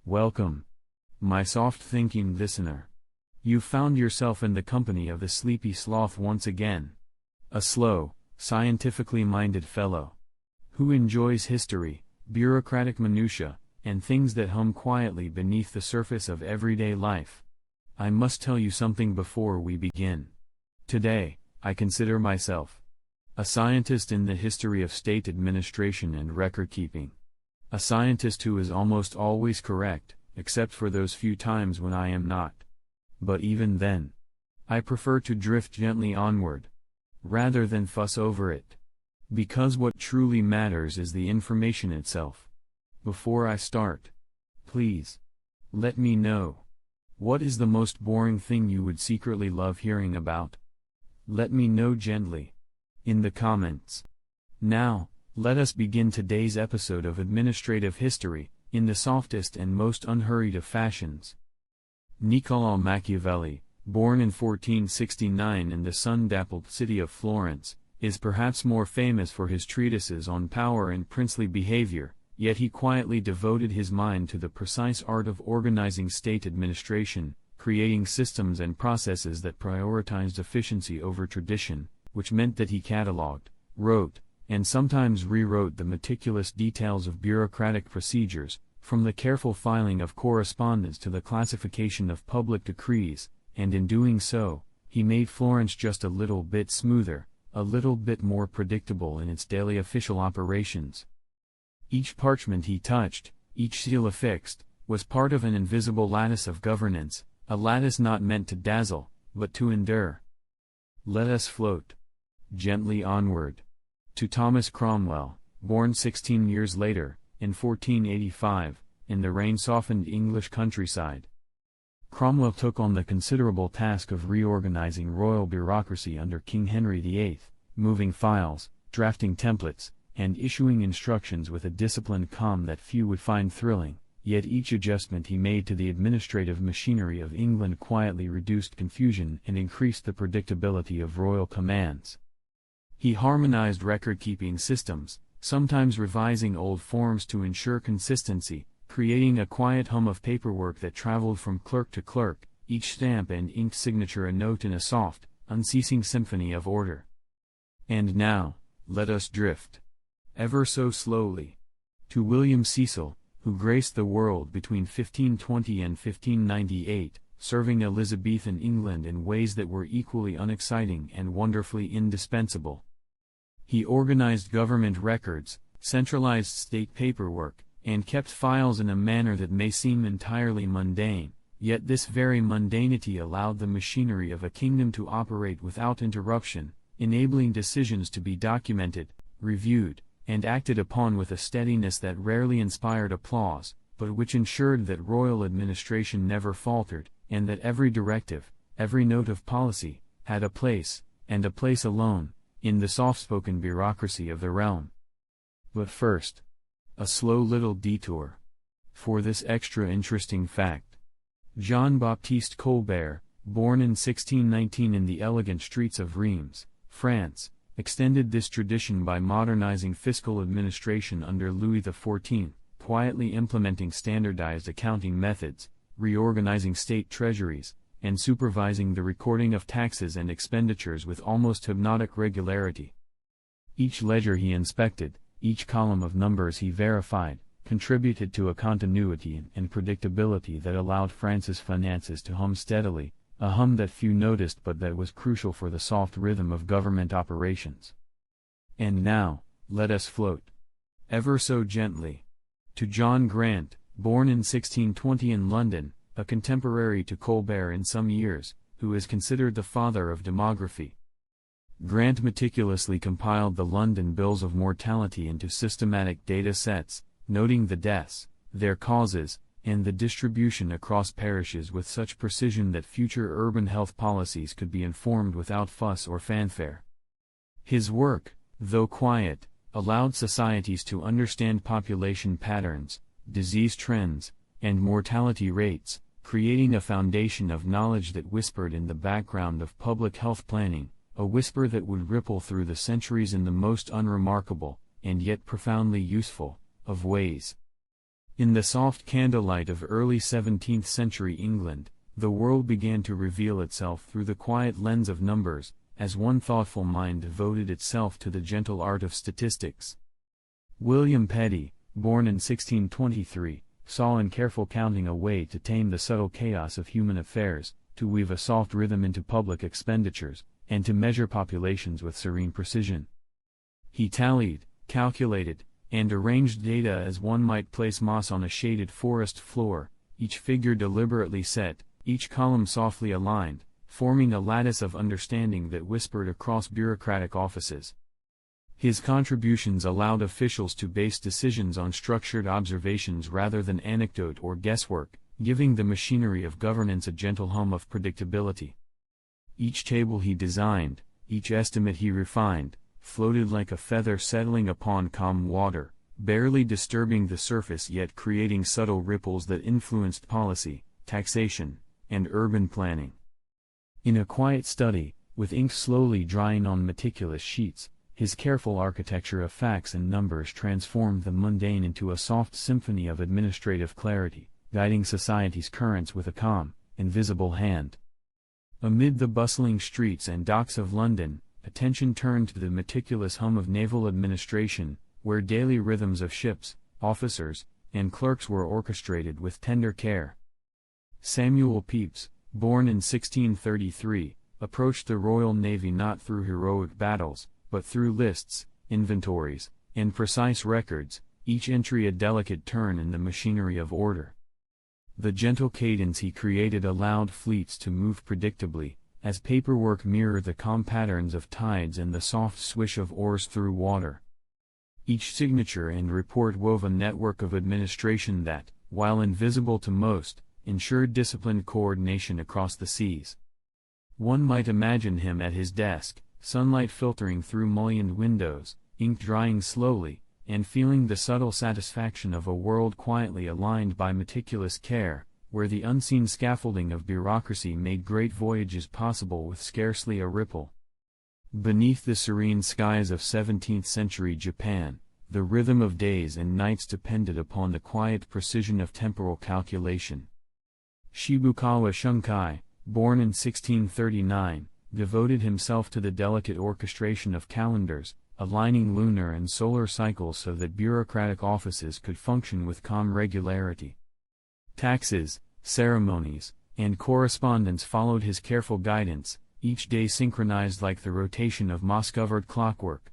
Welcome, my soft-thinking listener. You've found yourself in the company of the Sleepy Sloth once again. A slow, scientifically minded fellow who enjoys history, bureaucratic minutiae, and things that hum quietly beneath the surface of everyday life. I must tell you something before we begin. Today, I consider myself a scientist in the history of state administration and record-keeping. A scientist who is almost always correct, except for those few times when I am not. But even then, I prefer to drift gently onward, rather than fuss over it. Because what truly matters is the information itself. Before I start, please, let me know. What is the most boring thing you would secretly love hearing about? Let me know gently in the comments. Now, let us begin today's episode of Administrative History, in the softest and most unhurried of fashions. Niccolò Machiavelli, born in 1469 in the sun-dappled city of Florence, is perhaps more famous for his treatises on power and princely behavior, yet he quietly devoted his mind to the precise art of organizing state administration, creating systems and processes that prioritized efficiency over tradition, which meant that he catalogued, wrote, and sometimes rewrote the meticulous details of bureaucratic procedures, from the careful filing of correspondence to the classification of public decrees, and in doing so, he made Florence just a little bit smoother, a little bit more predictable in its daily official operations. Each parchment he touched, each seal affixed, was part of an invisible lattice of governance, a lattice not meant to dazzle, but to endure. Let us float gently onward to Thomas Cromwell, born 16 years later, in 1485, in the rain-softened English countryside. Cromwell took on the considerable task of reorganizing royal bureaucracy under King Henry VIII, moving files, drafting templates, and issuing instructions with a disciplined calm that few would find thrilling, yet each adjustment he made to the administrative machinery of England quietly reduced confusion and increased the predictability of royal commands. He harmonized record-keeping systems, sometimes revising old forms to ensure consistency, creating a quiet hum of paperwork that traveled from clerk to clerk, each stamp and inked signature a note in a soft, unceasing symphony of order. And now, let us drift, ever so slowly, to William Cecil, who graced the world between 1520 and 1598, serving Elizabethan England in ways that were equally unexciting and wonderfully indispensable. He organized government records, centralized state paperwork, and kept files in a manner that may seem entirely mundane, yet this very mundanity allowed the machinery of a kingdom to operate without interruption, enabling decisions to be documented, reviewed, and acted upon with a steadiness that rarely inspired applause, but which ensured that royal administration never faltered, and that every directive, every note of policy, had a place, and a place alone, in the soft-spoken bureaucracy of the realm. But first, a slow little detour for this extra interesting fact. Jean-Baptiste Colbert, born in 1619 in the elegant streets of Reims, France, extended this tradition by modernizing fiscal administration under Louis XIV, quietly implementing standardized accounting methods, reorganizing state treasuries, and supervising the recording of taxes and expenditures with almost hypnotic regularity. Each ledger he inspected, each column of numbers he verified, contributed to a continuity and predictability that allowed France's finances to hum steadily, a hum that few noticed but that was crucial for the soft rhythm of government operations. And now, let us float, ever so gently, to John Grant, born in 1620 in London, a contemporary to Colbert in some years, who is considered the father of demography. Grant meticulously compiled the London bills of mortality into systematic data sets, noting the deaths, their causes, and the distribution across parishes with such precision that future urban health policies could be informed without fuss or fanfare. His work, though quiet, allowed societies to understand population patterns, disease trends, and mortality rates, creating a foundation of knowledge that whispered in the background of public health planning, a whisper that would ripple through the centuries in the most unremarkable, and yet profoundly useful, of ways. In the soft candlelight of early 17th century England, the world began to reveal itself through the quiet lens of numbers, as one thoughtful mind devoted itself to the gentle art of statistics. William Petty, born in 1623, saw in careful counting a way to tame the subtle chaos of human affairs, to weave a soft rhythm into public expenditures, and to measure populations with serene precision. He tallied, calculated, and arranged data as one might place moss on a shaded forest floor, each figure deliberately set, each column softly aligned, forming a lattice of understanding that whispered across bureaucratic offices. His contributions allowed officials to base decisions on structured observations rather than anecdote or guesswork, giving the machinery of governance a gentle hum of predictability. Each table he designed, each estimate he refined, floated like a feather settling upon calm water, barely disturbing the surface yet creating subtle ripples that influenced policy, taxation, and urban planning. In a quiet study, with ink slowly drying on meticulous sheets, his careful architecture of facts and numbers transformed the mundane into a soft symphony of administrative clarity, guiding society's currents with a calm, invisible hand. Amid the bustling streets and docks of London, attention turned to the meticulous hum of naval administration, where daily rhythms of ships, officers, and clerks were orchestrated with tender care. Samuel Pepys, born in 1633, approached the Royal Navy not through heroic battles, but through lists, inventories, and precise records, each entry a delicate turn in the machinery of order. The gentle cadence he created allowed fleets to move predictably, as paperwork mirrored the calm patterns of tides and the soft swish of oars through water. Each signature and report wove a network of administration that, while invisible to most, ensured disciplined coordination across the seas. One might imagine him at his desk, sunlight filtering through mullioned windows, ink drying slowly, and feeling the subtle satisfaction of a world quietly aligned by meticulous care, where the unseen scaffolding of bureaucracy made great voyages possible with scarcely a ripple. Beneath the serene skies of 17th-century Japan, the rhythm of days and nights depended upon the quiet precision of temporal calculation. Shibukawa Shunkai, born in 1639, devoted himself to the delicate orchestration of calendars, aligning lunar and solar cycles so that bureaucratic offices could function with calm regularity. Taxes, ceremonies, and correspondence followed his careful guidance, each day synchronized like the rotation of moss-covered clockwork.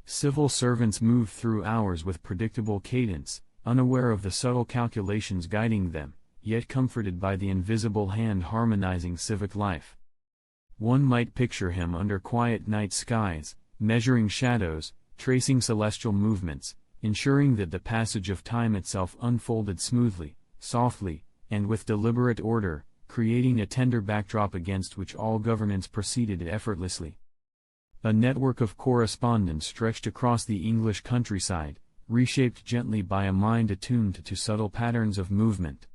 Civil servants moved through hours with predictable cadence, unaware of the subtle calculations guiding them, yet comforted by the invisible hand harmonizing civic life. One might picture him under quiet night skies, measuring shadows, tracing celestial movements, ensuring that the passage of time itself unfolded smoothly, softly, and with deliberate order, creating a tender backdrop against which all governance proceeded effortlessly. A network of correspondence stretched across the English countryside, reshaped gently by a mind attuned to subtle patterns of movement.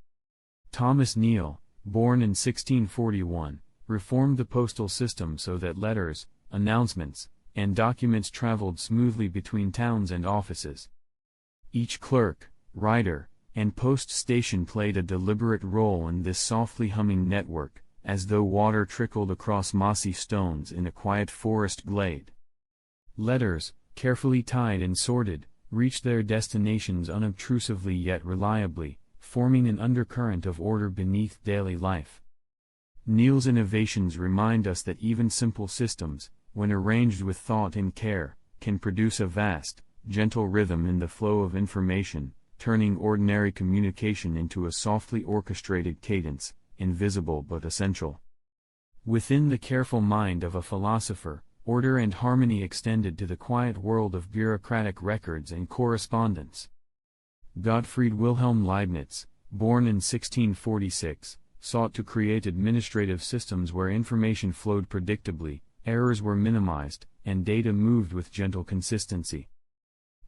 Thomas Neal, born in 1641, reformed the postal system so that letters, announcements, and documents traveled smoothly between towns and offices. Each clerk, writer, and post station played a deliberate role in this softly humming network, as though water trickled across mossy stones in a quiet forest glade. Letters, carefully tied and sorted, reached their destinations unobtrusively yet reliably, forming an undercurrent of order beneath daily life. Neal's innovations remind us that even simple systems, when arranged with thought and care, can produce a vast, gentle rhythm in the flow of information, turning ordinary communication into a softly orchestrated cadence, invisible but essential. Within the careful mind of a philosopher, order and harmony extended to the quiet world of bureaucratic records and correspondence. Gottfried Wilhelm Leibniz, born in 1646, sought to create administrative systems where information flowed predictably, errors were minimized, and data moved with gentle consistency.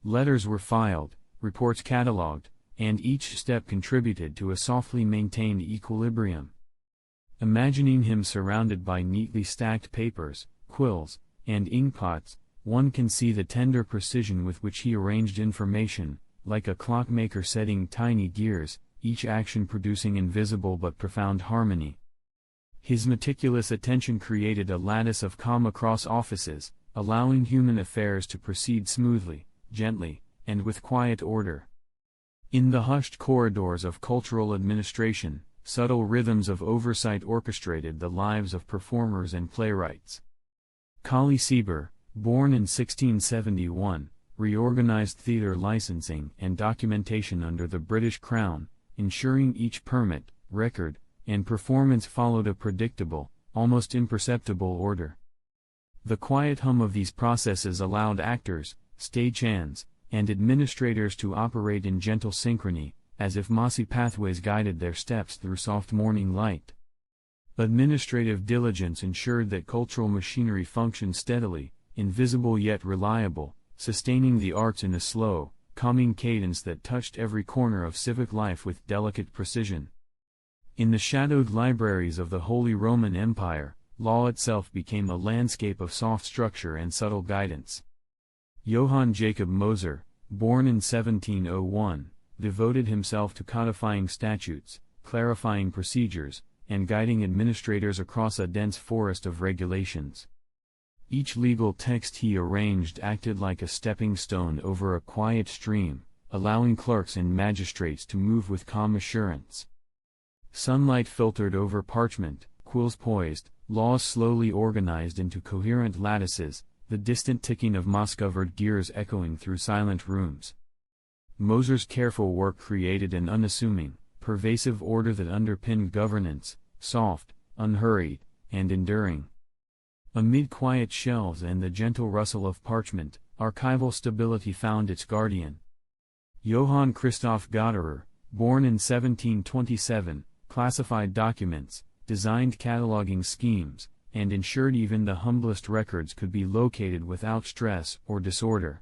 Letters were filed, reports cataloged, and each step contributed to a softly maintained equilibrium. Imagining him surrounded by neatly stacked papers, quills, and inkpots, one can see the tender precision with which he arranged information, like a clockmaker setting tiny gears, each action producing invisible but profound harmony. His meticulous attention created a lattice of calm across offices, allowing human affairs to proceed smoothly, gently, and with quiet order. In the hushed corridors of cultural administration, subtle rhythms of oversight orchestrated the lives of performers and playwrights. Macaulay, born in 1671, reorganized theatre licensing and documentation under the British Crown, ensuring each permit, record, and performance followed a predictable, almost imperceptible order. The quiet hum of these processes allowed actors, stagehands, and administrators to operate in gentle synchrony, as if mossy pathways guided their steps through soft morning light. Administrative diligence ensured that cultural machinery functioned steadily, invisible yet reliable, sustaining the arts in a slow, calming cadence that touched every corner of civic life with delicate precision. In the shadowed libraries of the Holy Roman Empire, law itself became a landscape of soft structure and subtle guidance. Johann Jacob Moser, born in 1701, devoted himself to codifying statutes, clarifying procedures, and guiding administrators across a dense forest of regulations. Each legal text he arranged acted like a stepping stone over a quiet stream, allowing clerks and magistrates to move with calm assurance. Sunlight filtered over parchment, quills poised, laws slowly organized into coherent lattices, the distant ticking of moss-covered gears echoing through silent rooms. Moser's careful work created an unassuming, pervasive order that underpinned governance, soft, unhurried, and enduring. Amid quiet shelves and the gentle rustle of parchment, archival stability found its guardian. Johann Christoph Gotterer, born in 1727, classified documents, designed cataloging schemes, and ensured even the humblest records could be located without stress or disorder.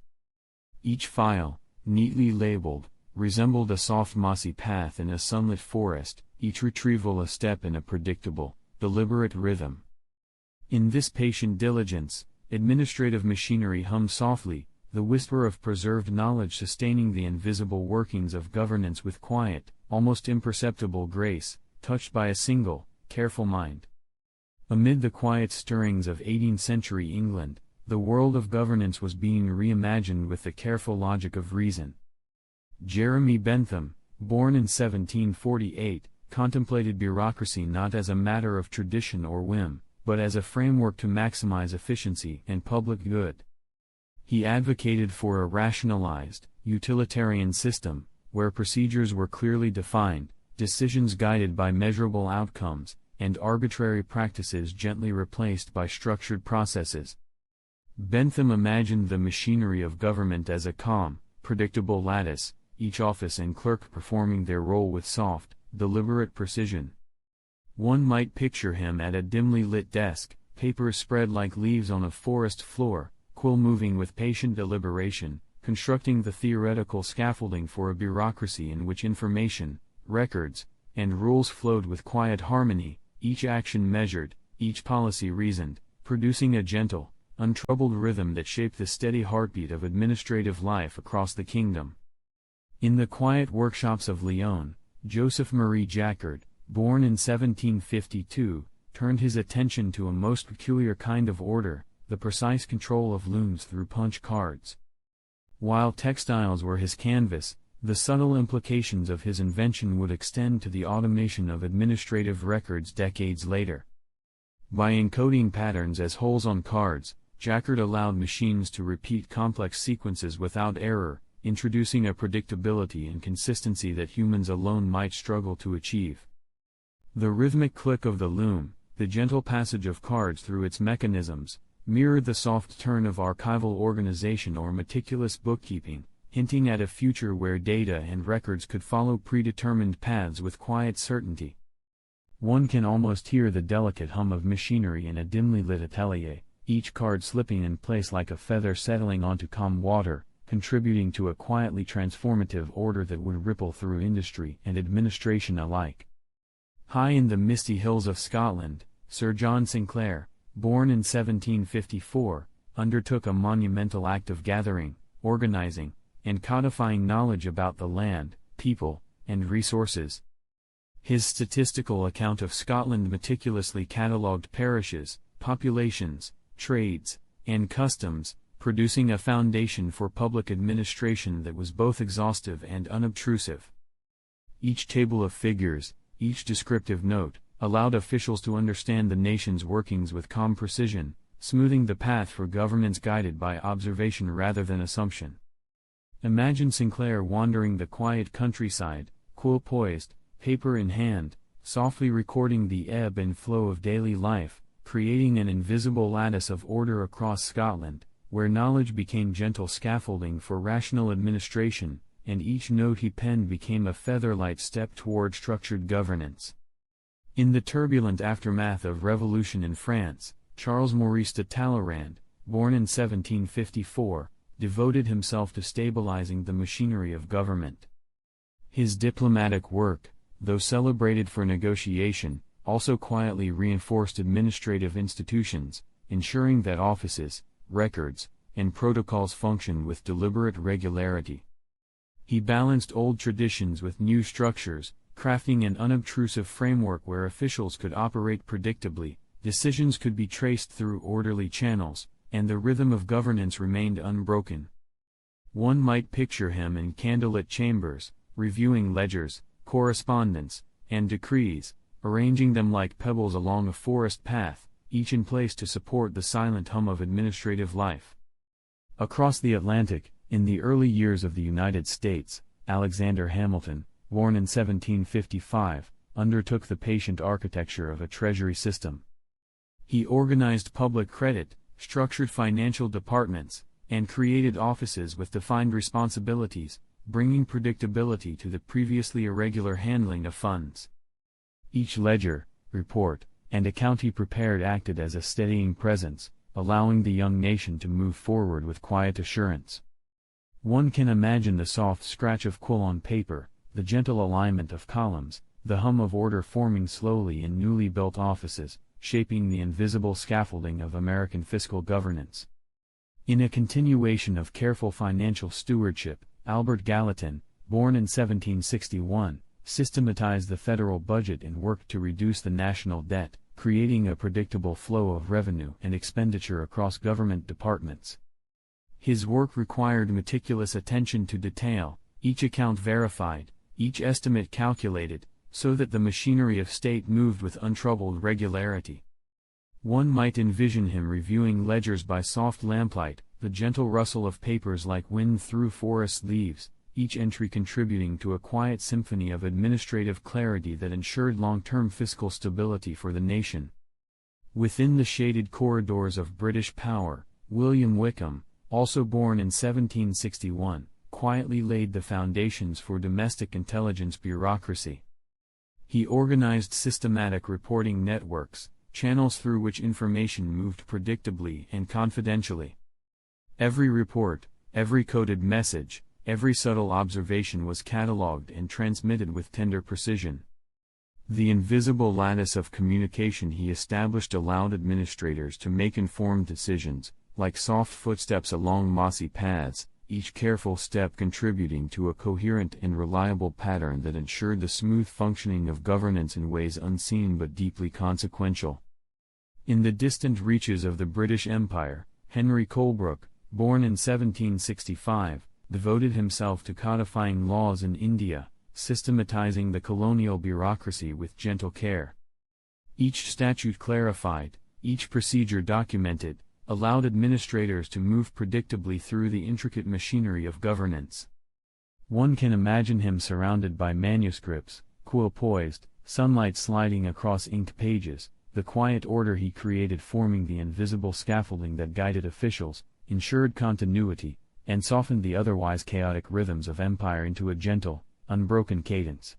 Each file, neatly labeled, resembled a soft mossy path in a sunlit forest, each retrieval a step in a predictable, deliberate rhythm. In this patient diligence, administrative machinery hummed softly, the whisper of preserved knowledge sustaining the invisible workings of governance with quiet, almost imperceptible grace, touched by a single, careful mind. Amid the quiet stirrings of 18th-century England, the world of governance was being reimagined with the careful logic of reason. Jeremy Bentham, born in 1748, contemplated bureaucracy not as a matter of tradition or whim, but as a framework to maximize efficiency and public good. He advocated for a rationalized, utilitarian system, where procedures were clearly defined, decisions guided by measurable outcomes, and arbitrary practices gently replaced by structured processes. Bentham imagined the machinery of government as a calm, predictable lattice, each office and clerk performing their role with soft, deliberate precision. One might picture him at a dimly lit desk, papers spread like leaves on a forest floor, quill moving with patient deliberation, constructing the theoretical scaffolding for a bureaucracy in which information, records, and rules flowed with quiet harmony, each action measured, each policy reasoned, producing a gentle, untroubled rhythm that shaped the steady heartbeat of administrative life across the kingdom. In the quiet workshops of Lyon, Joseph Marie Jacquard, born in 1752, turned his attention to a most peculiar kind of order, the precise control of looms through punch cards. While textiles were his canvas, the subtle implications of his invention would extend to the automation of administrative records decades later. By encoding patterns as holes on cards, Jacquard allowed machines to repeat complex sequences without error, introducing a predictability and consistency that humans alone might struggle to achieve. The rhythmic click of the loom, the gentle passage of cards through its mechanisms, mirrored the soft turn of archival organization or meticulous bookkeeping, hinting at a future where data and records could follow predetermined paths with quiet certainty. One can almost hear the delicate hum of machinery in a dimly lit atelier, each card slipping in place like a feather settling onto calm water, contributing to a quietly transformative order that would ripple through industry and administration alike. High in the misty hills of Scotland, Sir John Sinclair, born in 1754, undertook a monumental act of gathering, organizing, and codifying knowledge about the land, people, and resources. His statistical account of Scotland meticulously catalogued parishes, populations, trades, and customs, producing a foundation for public administration that was both exhaustive and unobtrusive. Each table of figures, each descriptive note, allowed officials to understand the nation's workings with calm precision, smoothing the path for governance guided by observation rather than assumption. Imagine Sinclair wandering the quiet countryside, quill poised, paper in hand, softly recording the ebb and flow of daily life, creating an invisible lattice of order across Scotland, where knowledge became gentle scaffolding for rational administration, and each note he penned became a featherlight step toward structured governance. In the turbulent aftermath of revolution in France, Charles Maurice de Talleyrand, born in 1754, devoted himself to stabilizing the machinery of government. His diplomatic work, though celebrated for negotiation, also quietly reinforced administrative institutions, ensuring that offices, records, and protocols function with deliberate regularity. He balanced old traditions with new structures, crafting an unobtrusive framework where officials could operate predictably, decisions could be traced through orderly channels, and the rhythm of governance remained unbroken. One might picture him in candlelit chambers, reviewing ledgers, correspondence, and decrees, arranging them like pebbles along a forest path, each in place to support the silent hum of administrative life. Across the Atlantic, in the early years of the United States, Alexander Hamilton, born in 1755, undertook the patient architecture of a treasury system. He organized public credit, structured financial departments, and created offices with defined responsibilities, bringing predictability to the previously irregular handling of funds. Each ledger, report, and account he prepared acted as a steadying presence, allowing the young nation to move forward with quiet assurance. One can imagine the soft scratch of quill on paper, the gentle alignment of columns, the hum of order forming slowly in newly built offices, shaping the invisible scaffolding of American fiscal governance. In a continuation of careful financial stewardship, Albert Gallatin, born in 1761, systematized the federal budget and worked to reduce the national debt, creating a predictable flow of revenue and expenditure across government departments. His work required meticulous attention to detail, each account verified, each estimate calculated, so that the machinery of state moved with untroubled regularity. One might envision him reviewing ledgers by soft lamplight, the gentle rustle of papers like wind through forest leaves, each entry contributing to a quiet symphony of administrative clarity that ensured long-term fiscal stability for the nation. Within the shaded corridors of British power, William Wickham, also born in 1761, quietly laid the foundations for domestic intelligence bureaucracy. He organized systematic reporting networks, channels through which information moved predictably and confidentially. Every report, every coded message, every subtle observation was catalogued and transmitted with tender precision. The invisible lattice of communication he established allowed administrators to make informed decisions, like soft footsteps along mossy paths, each careful step contributing to a coherent and reliable pattern that ensured the smooth functioning of governance in ways unseen but deeply consequential. In the distant reaches of the British Empire, Henry Colebrook, born in 1765, devoted himself to codifying laws in India, systematizing the colonial bureaucracy with gentle care. Each statute clarified, each procedure documented, allowed administrators to move predictably through the intricate machinery of governance. One can imagine him surrounded by manuscripts, quill poised, sunlight sliding across inked pages, the quiet order he created forming the invisible scaffolding that guided officials, ensured continuity, and softened the otherwise chaotic rhythms of empire into a gentle, unbroken cadence.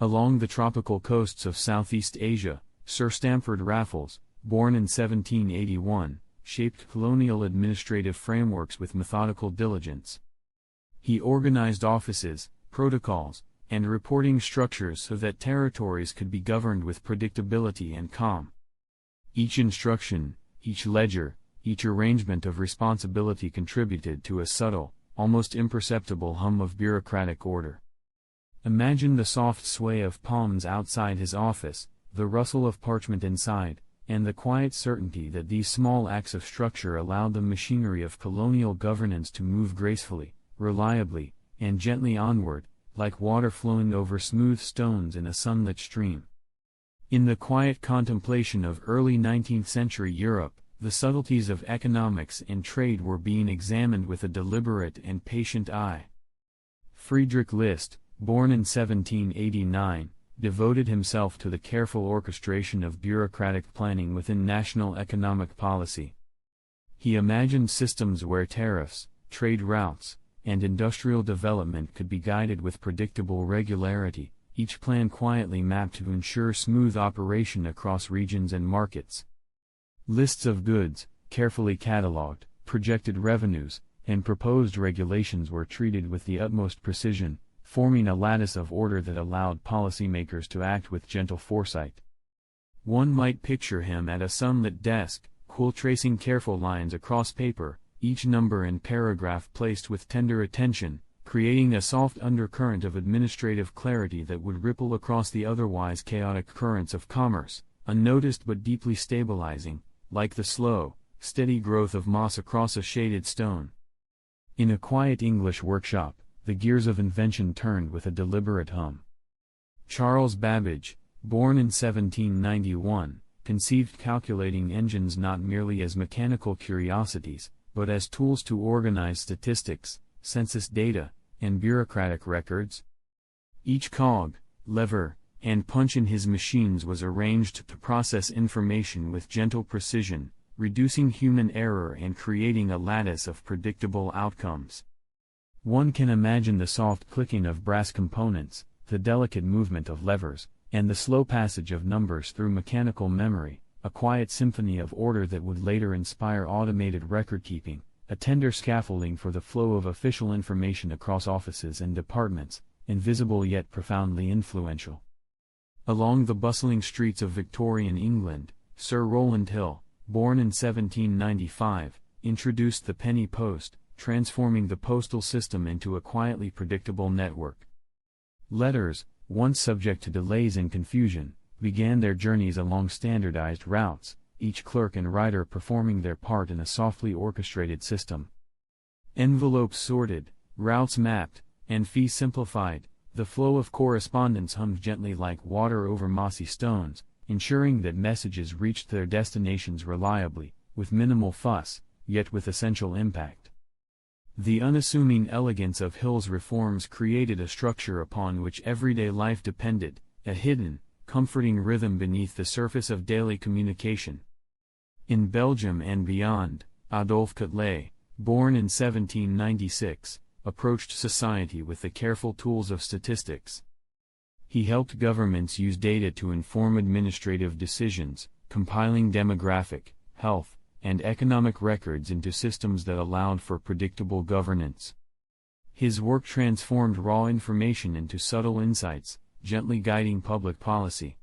Along the tropical coasts of Southeast Asia, Sir Stamford Raffles, born in 1781, shaped colonial administrative frameworks with methodical diligence. He organized offices, protocols, and reporting structures so that territories could be governed with predictability and calm. Each instruction, each ledger, each arrangement of responsibility contributed to a subtle, almost imperceptible hum of bureaucratic order. Imagine the soft sway of palms outside his office, the rustle of parchment inside, and the quiet certainty that these small acts of structure allowed the machinery of colonial governance to move gracefully, reliably, and gently onward, like water flowing over smooth stones in a sunlit stream. In the quiet contemplation of early 19th century Europe, the subtleties of economics and trade were being examined with a deliberate and patient eye. Friedrich List, born in 1789, devoted himself to the careful orchestration of bureaucratic planning within national economic policy. He imagined systems where tariffs, trade routes, and industrial development could be guided with predictable regularity, each plan quietly mapped to ensure smooth operation across regions and markets. Lists of goods, carefully catalogued, projected revenues, and proposed regulations were treated with the utmost precision, forming a lattice of order that allowed policymakers to act with gentle foresight. One might picture him at a sunlit desk, tracing careful lines across paper, each number and paragraph placed with tender attention, creating a soft undercurrent of administrative clarity that would ripple across the otherwise chaotic currents of commerce, unnoticed but deeply stabilizing, like the slow, steady growth of moss across a shaded stone. In a quiet English workshop, the gears of invention turned with a deliberate hum. Charles Babbage, born in 1791, conceived calculating engines not merely as mechanical curiosities, but as tools to organize statistics, census data, and bureaucratic records. Each cog, lever, and punch in his machines was arranged to process information with gentle precision, reducing human error and creating a lattice of predictable outcomes. One can imagine the soft clicking of brass components, the delicate movement of levers, and the slow passage of numbers through mechanical memory, a quiet symphony of order that would later inspire automated record-keeping, a tender scaffolding for the flow of official information across offices and departments, invisible yet profoundly influential. Along the bustling streets of Victorian England, Sir Rowland Hill, born in 1795, introduced the penny post, transforming the postal system into a quietly predictable network. Letters, once subject to delays and confusion, began their journeys along standardized routes, each clerk and writer performing their part in a softly orchestrated system. Envelopes sorted, routes mapped, and fees simplified, the flow of correspondence hummed gently like water over mossy stones, ensuring that messages reached their destinations reliably, with minimal fuss, yet with essential impact. The unassuming elegance of Hill's reforms created a structure upon which everyday life depended, a hidden, comforting rhythm beneath the surface of daily communication. In Belgium and beyond, Adolphe Quetelet, born in 1796, approached society with the careful tools of statistics. He helped governments use data to inform administrative decisions, compiling demographic, health, and economic records into systems that allowed for predictable governance. His work transformed raw information into subtle insights, gently guiding public policy.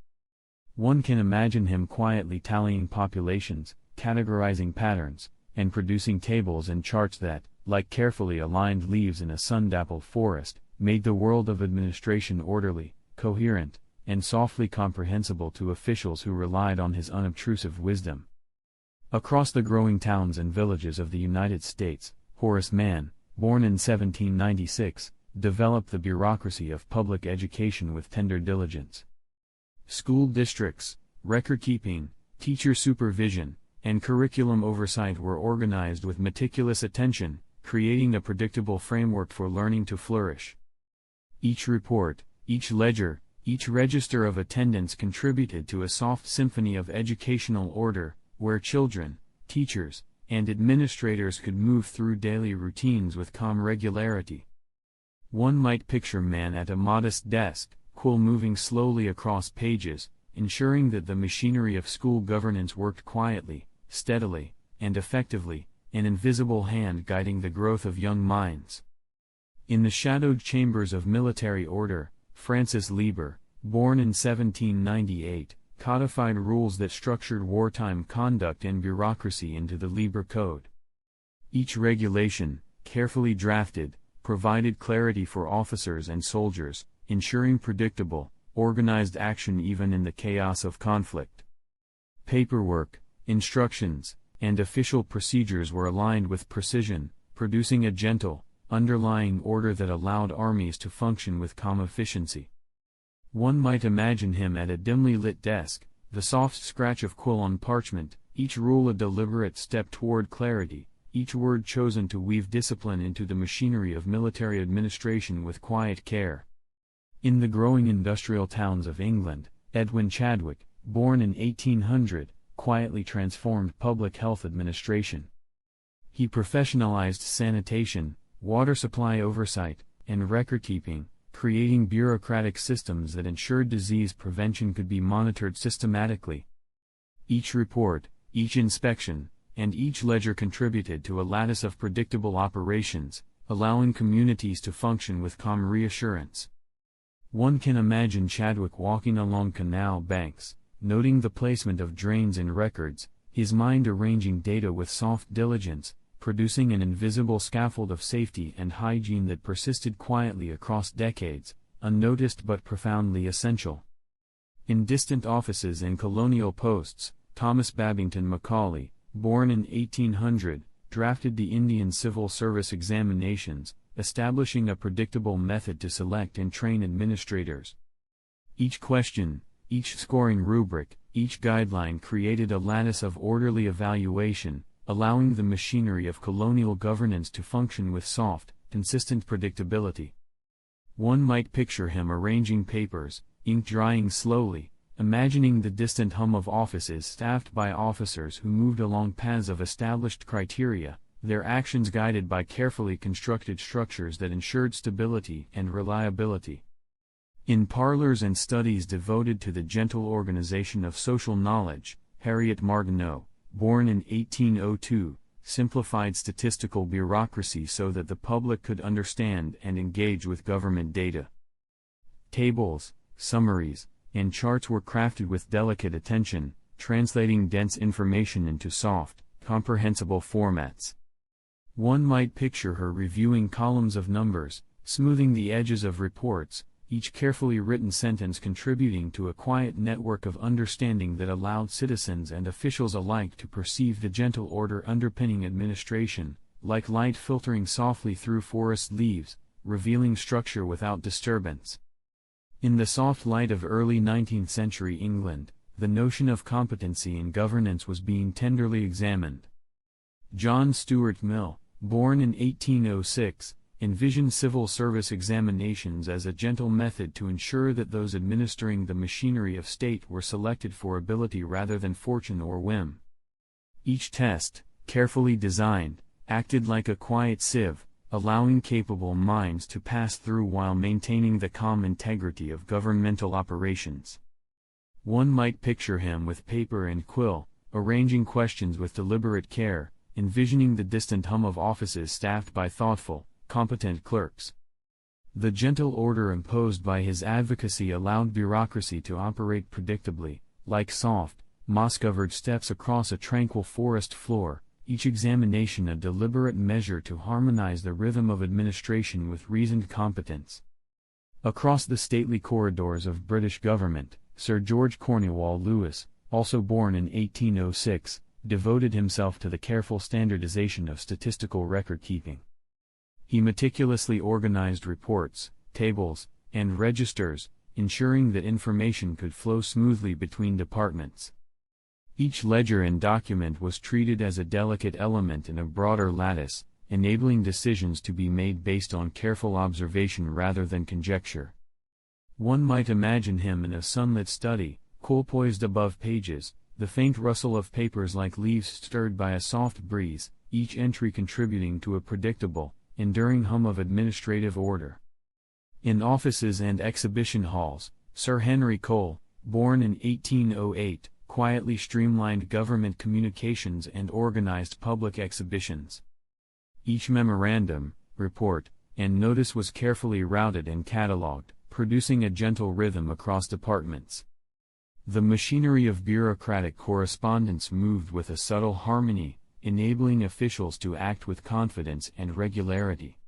One can imagine him quietly tallying populations, categorizing patterns, and producing tables and charts that, like carefully aligned leaves in a sun-dappled forest, made the world of administration orderly, coherent, and softly comprehensible to officials who relied on his unobtrusive wisdom. Across the growing towns and villages of the United States, Horace Mann, born in 1796, developed the bureaucracy of public education with tender diligence. School districts, record-keeping, teacher supervision, and curriculum oversight were organized with meticulous attention, creating a predictable framework for learning to flourish. Each report, each ledger, each register of attendance contributed to a soft symphony of educational order, where children, teachers, and administrators could move through daily routines with calm regularity. One might picture Mann at a modest desk, quill moving slowly across pages, ensuring that the machinery of school governance worked quietly, steadily, and effectively, an invisible hand guiding the growth of young minds. In the shadowed chambers of military order, Francis Lieber, born in 1798, codified rules that structured wartime conduct and bureaucracy into the Lieber Code. Each regulation, carefully drafted, provided clarity for officers and soldiers, ensuring predictable, organized action even in the chaos of conflict. Paperwork, instructions, and official procedures were aligned with precision, producing a gentle, underlying order that allowed armies to function with calm efficiency. One might imagine him at a dimly lit desk, the soft scratch of quill on parchment, each rule a deliberate step toward clarity, each word chosen to weave discipline into the machinery of military administration with quiet care. In the growing industrial towns of England, Edwin Chadwick, born in 1800, quietly transformed public health administration. He professionalized sanitation, water supply oversight, and record-keeping, creating bureaucratic systems that ensured disease prevention could be monitored systematically. Each report, each inspection, and each ledger contributed to a lattice of predictable operations, allowing communities to function with calm reassurance. One can imagine Chadwick walking along canal banks, noting the placement of drains in records, his mind arranging data with soft diligence, producing an invisible scaffold of safety and hygiene that persisted quietly across decades, unnoticed but profoundly essential. In distant offices and colonial posts, Thomas Babington Macaulay, born in 1800, drafted the Indian Civil Service examinations, establishing a predictable method to select and train administrators. Each question, each scoring rubric, each guideline created a lattice of orderly evaluation, allowing the machinery of colonial governance to function with soft, consistent predictability. One might picture him arranging papers, ink drying slowly, imagining the distant hum of offices staffed by officers who moved along paths of established criteria, their actions guided by carefully constructed structures that ensured stability and reliability. In parlors and studies devoted to the gentle organization of social knowledge, Harriet Martineau, born in 1802, simplified statistical bureaucracy so that the public could understand and engage with government data. Tables, summaries, and charts were crafted with delicate attention, translating dense information into soft, comprehensible formats. One might picture her reviewing columns of numbers, smoothing the edges of reports, each carefully written sentence contributing to a quiet network of understanding that allowed citizens and officials alike to perceive the gentle order underpinning administration, like light filtering softly through forest leaves, revealing structure without disturbance. In the soft light of early 19th century England, the notion of competency in governance was being tenderly examined. John Stuart Mill, born in 1806, envisioned civil service examinations as a gentle method to ensure that those administering the machinery of state were selected for ability rather than fortune or whim. Each test, carefully designed, acted like a quiet sieve, allowing capable minds to pass through while maintaining the calm integrity of governmental operations. One might picture him with paper and quill, arranging questions with deliberate care, envisioning the distant hum of offices staffed by thoughtful, competent clerks. The gentle order imposed by his advocacy allowed bureaucracy to operate predictably, like soft, moss-covered steps across a tranquil forest floor, each examination a deliberate measure to harmonize the rhythm of administration with reasoned competence. Across the stately corridors of British government, Sir George Cornewall Lewis, also born in 1806, devoted himself to the careful standardization of statistical record-keeping. He meticulously organized reports, tables, and registers, ensuring that information could flow smoothly between departments. Each ledger and document was treated as a delicate element in a broader lattice, enabling decisions to be made based on careful observation rather than conjecture. One might imagine him in a sunlit study, cool poised above pages, the faint rustle of papers like leaves stirred by a soft breeze, each entry contributing to a predictable, enduring hum of administrative order. In offices and exhibition halls, Sir Henry Cole, born in 1808, quietly streamlined government communications and organized public exhibitions. Each memorandum, report, and notice was carefully routed and catalogued, producing a gentle rhythm across departments. The machinery of bureaucratic correspondence moved with a subtle harmony, enabling officials to act with confidence and regularity.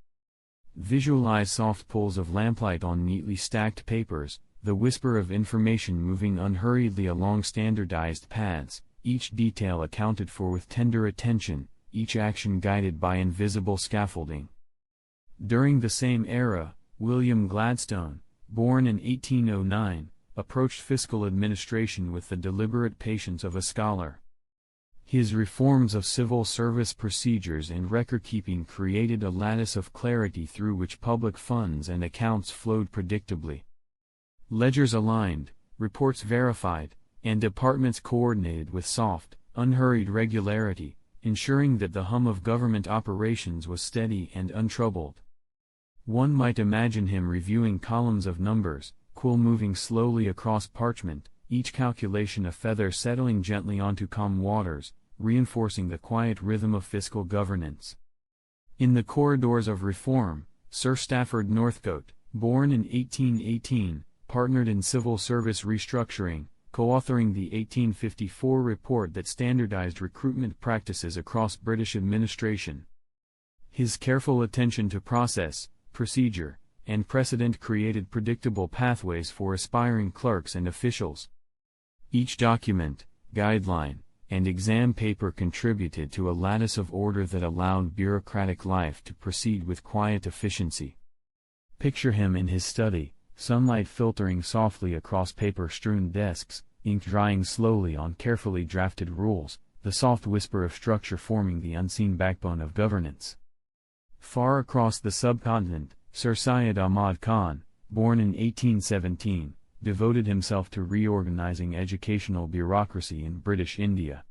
Visualize soft pulls of lamplight on neatly stacked papers, the whisper of information moving unhurriedly along standardized paths, each detail accounted for with tender attention, each action guided by invisible scaffolding. During the same era, William Gladstone, born in 1809, approached fiscal administration with the deliberate patience of a scholar. His reforms of civil service procedures and record-keeping created a lattice of clarity through which public funds and accounts flowed predictably. Ledgers aligned, reports verified, and departments coordinated with soft, unhurried regularity, ensuring that the hum of government operations was steady and untroubled. One might imagine him reviewing columns of numbers, quill moving slowly across parchment, each calculation a feather settling gently onto calm waters, reinforcing the quiet rhythm of fiscal governance. In the corridors of reform, Sir Stafford Northcote, born in 1818, partnered in civil service restructuring, co-authoring the 1854 report that standardized recruitment practices across British administration. His careful attention to process, procedure, and precedent created predictable pathways for aspiring clerks and officials. Each document, guideline, and exam paper contributed to a lattice of order that allowed bureaucratic life to proceed with quiet efficiency. Picture him in his study, sunlight filtering softly across paper-strewn desks, ink drying slowly on carefully drafted rules, the soft whisper of structure forming the unseen backbone of governance. Far across the subcontinent, Sir Syed Ahmad Khan, born in 1817, devoted himself to reorganizing educational bureaucracy in British India.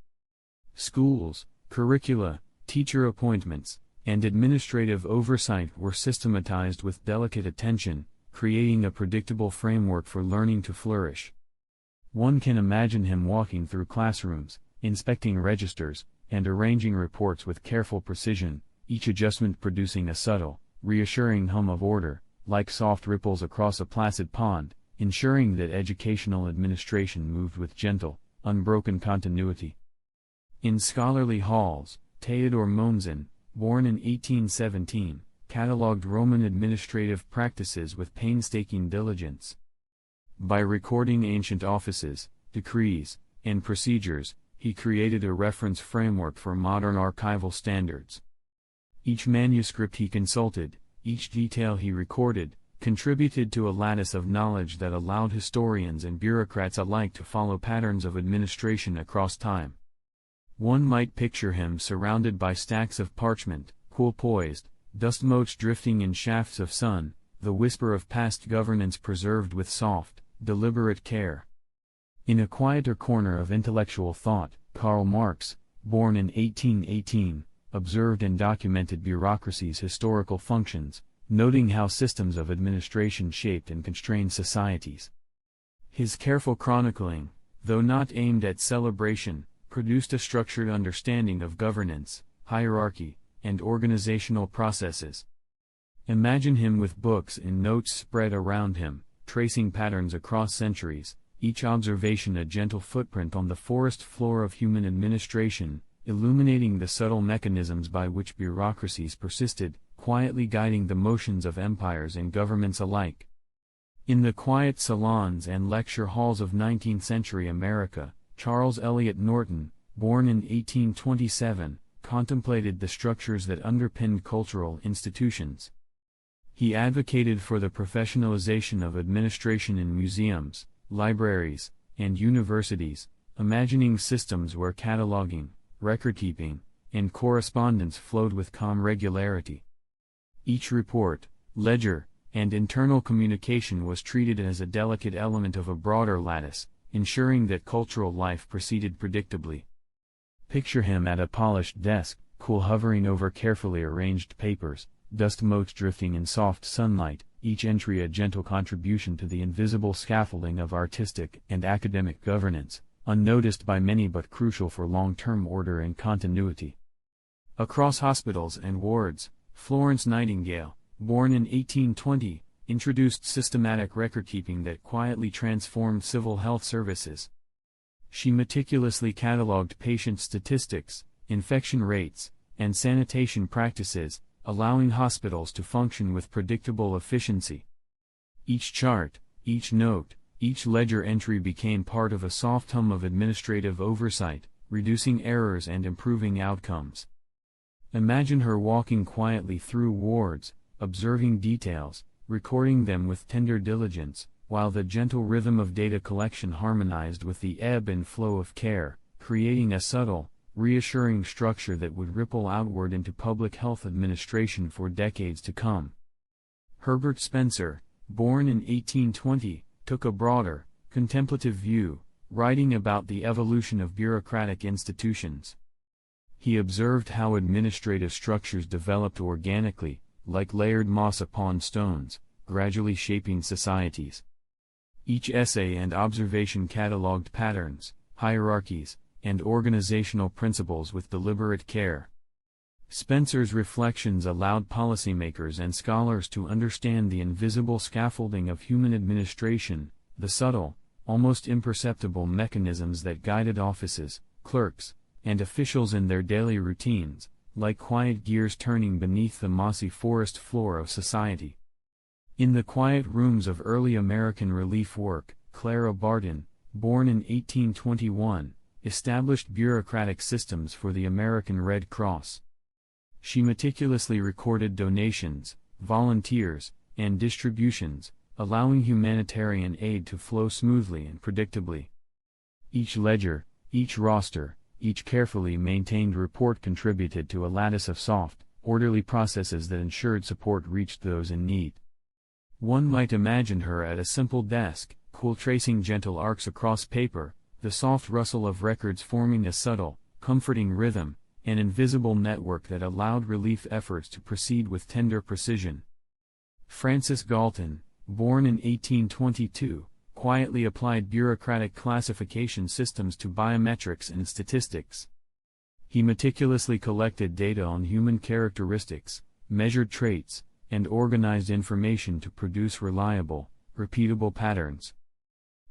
Schools, curricula, teacher appointments, and administrative oversight were systematized with delicate attention, creating a predictable framework for learning to flourish. One can imagine him walking through classrooms, inspecting registers, and arranging reports with careful precision, each adjustment producing a subtle, reassuring hum of order, like soft ripples across a placid pond, ensuring that educational administration moved with gentle, unbroken continuity. In scholarly halls, Theodore Mommsen, born in 1817, catalogued Roman administrative practices with painstaking diligence. By recording ancient offices, decrees, and procedures, he created a reference framework for modern archival standards. Each manuscript he consulted, each detail he recorded, contributed to a lattice of knowledge that allowed historians and bureaucrats alike to follow patterns of administration across time. One might picture him surrounded by stacks of parchment, cool poised, dust motes drifting in shafts of sun, the whisper of past governance preserved with soft, deliberate care. In a quieter corner of intellectual thought, Karl Marx, born in 1818, observed and documented bureaucracy's historical functions, noting how systems of administration shaped and constrained societies. His careful chronicling, though not aimed at celebration, produced a structured understanding of governance, hierarchy, and organizational processes. Imagine him with books and notes spread around him, tracing patterns across centuries, each observation a gentle footprint on the forest floor of human administration, illuminating the subtle mechanisms by which bureaucracies persisted, quietly guiding the motions of empires and governments alike. In the quiet salons and lecture halls of 19th-century America, Charles Eliot Norton, born in 1827, contemplated the structures that underpinned cultural institutions. He advocated for the professionalization of administration in museums, libraries, and universities, imagining systems where cataloging, record-keeping, and correspondence flowed with calm regularity. Each report, ledger, and internal communication was treated as a delicate element of a broader lattice, ensuring that cultural life proceeded predictably. Picture him at a polished desk, cool hovering over carefully arranged papers, dust motes drifting in soft sunlight, each entry a gentle contribution to the invisible scaffolding of artistic and academic governance, unnoticed by many but crucial for long-term order and continuity. Across hospitals and wards, Florence Nightingale, born in 1820, introduced systematic record-keeping that quietly transformed civil health services. She meticulously catalogued patient statistics, infection rates, and sanitation practices, allowing hospitals to function with predictable efficiency. Each chart, each note, each ledger entry became part of a soft hum of administrative oversight, reducing errors and improving outcomes. Imagine her walking quietly through wards, observing details, recording them with tender diligence, while the gentle rhythm of data collection harmonized with the ebb and flow of care, creating a subtle, reassuring structure that would ripple outward into public health administration for decades to come. Herbert Spencer, born in 1820, took a broader, contemplative view, writing about the evolution of bureaucratic institutions. He observed how administrative structures developed organically, like layered moss upon stones, gradually shaping societies. Each essay and observation cataloged patterns, hierarchies, and organizational principles with deliberate care. Spencer's reflections allowed policymakers and scholars to understand the invisible scaffolding of human administration, the subtle, almost imperceptible mechanisms that guided offices, clerks, and officials in their daily routines, like quiet gears turning beneath the mossy forest floor of society. In the quiet rooms of early American relief work, Clara Barton, born in 1821, established bureaucratic systems for the American Red Cross. She meticulously recorded donations, volunteers, and distributions, allowing humanitarian aid to flow smoothly and predictably. Each ledger, each roster, each carefully maintained report contributed to a lattice of soft, orderly processes that ensured support reached those in need. One might imagine her at a simple desk, tracing gentle arcs across paper, the soft rustle of records forming a subtle, comforting rhythm, an invisible network that allowed relief efforts to proceed with tender precision. Francis Galton, born in 1822, quietly applied bureaucratic classification systems to biometrics and statistics. He meticulously collected data on human characteristics, measured traits, and organized information to produce reliable, repeatable patterns.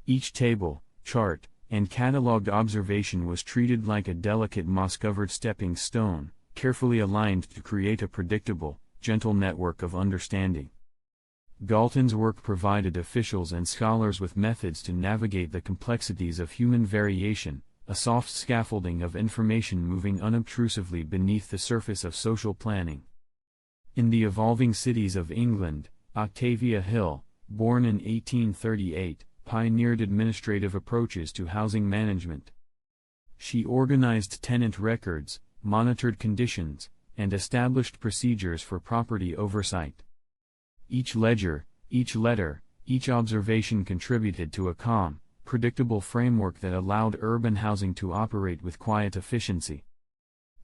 Each table, chart, and cataloged observation was treated like a delicate moss-covered stepping stone, carefully aligned to create a predictable, gentle network of understanding. Galton's work provided officials and scholars with methods to navigate the complexities of human variation, a soft scaffolding of information moving unobtrusively beneath the surface of social planning. In the evolving cities of England, Octavia Hill, born in 1838, pioneered administrative approaches to housing management. She organized tenant records, monitored conditions, and established procedures for property oversight. Each ledger, each letter, each observation contributed to a calm, predictable framework that allowed urban housing to operate with quiet efficiency.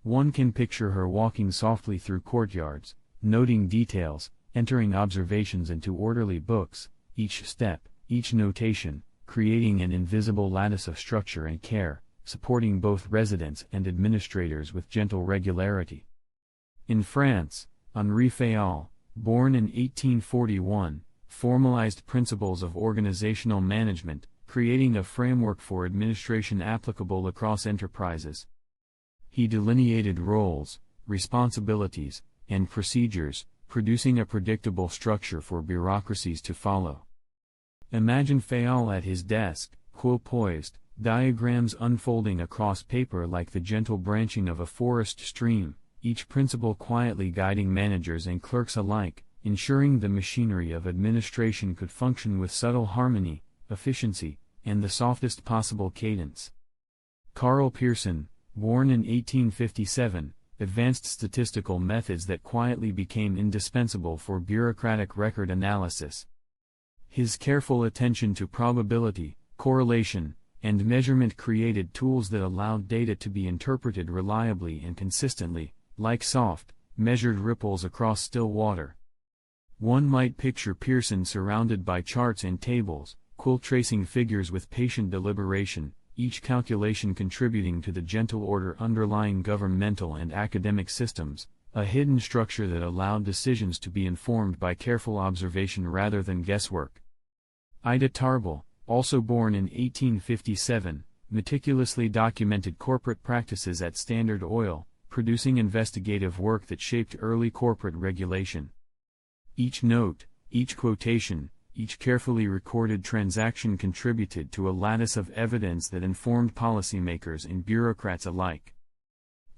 One can picture her walking softly through courtyards, noting details, entering observations into orderly books, each step, each notation, creating an invisible lattice of structure and care, supporting both residents and administrators with gentle regularity. In France, Henri Fayol, born in 1841, formalized principles of organizational management, creating a framework for administration applicable across enterprises. He delineated roles, responsibilities, and procedures, producing a predictable structure for bureaucracies to follow. Imagine Fayol at his desk, poised, diagrams unfolding across paper like the gentle branching of a forest stream, each principle quietly guiding managers and clerks alike, ensuring the machinery of administration could function with subtle harmony, efficiency, and the softest possible cadence. Carl Pearson, born in 1857, advanced statistical methods that quietly became indispensable for bureaucratic record analysis. His careful attention to probability, correlation, and measurement created tools that allowed data to be interpreted reliably and consistently, like soft, measured ripples across still water. One might picture Pearson surrounded by charts and tables, tracing figures with patient deliberation, each calculation contributing to the gentle order underlying governmental and academic systems, a hidden structure that allowed decisions to be informed by careful observation rather than guesswork. Ida Tarbell, also born in 1857, meticulously documented corporate practices at Standard Oil, producing investigative work that shaped early corporate regulation. Each note, each quotation, each carefully recorded transaction contributed to a lattice of evidence that informed policymakers and bureaucrats alike.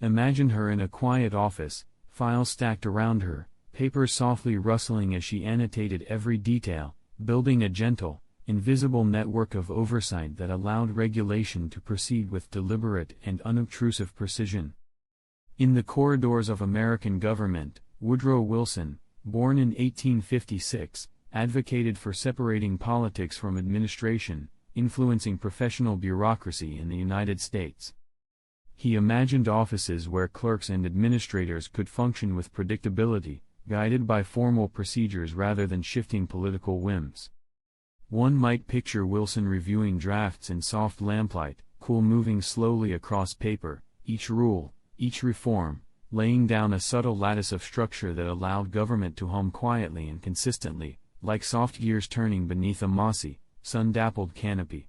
Imagine her in a quiet office, files stacked around her, papers softly rustling as she annotated every detail, building a gentle, invisible network of oversight that allowed regulation to proceed with deliberate and unobtrusive precision. In the corridors of American government, Woodrow Wilson, born in 1856, advocated for separating politics from administration, influencing professional bureaucracy in the United States. He imagined offices where clerks and administrators could function with predictability, guided by formal procedures rather than shifting political whims. One might picture Wilson reviewing drafts in soft lamplight, cool, moving slowly across paper, each rule, each reform, laying down a subtle lattice of structure that allowed government to hum quietly and consistently, like soft gears turning beneath a mossy, sun-dappled canopy.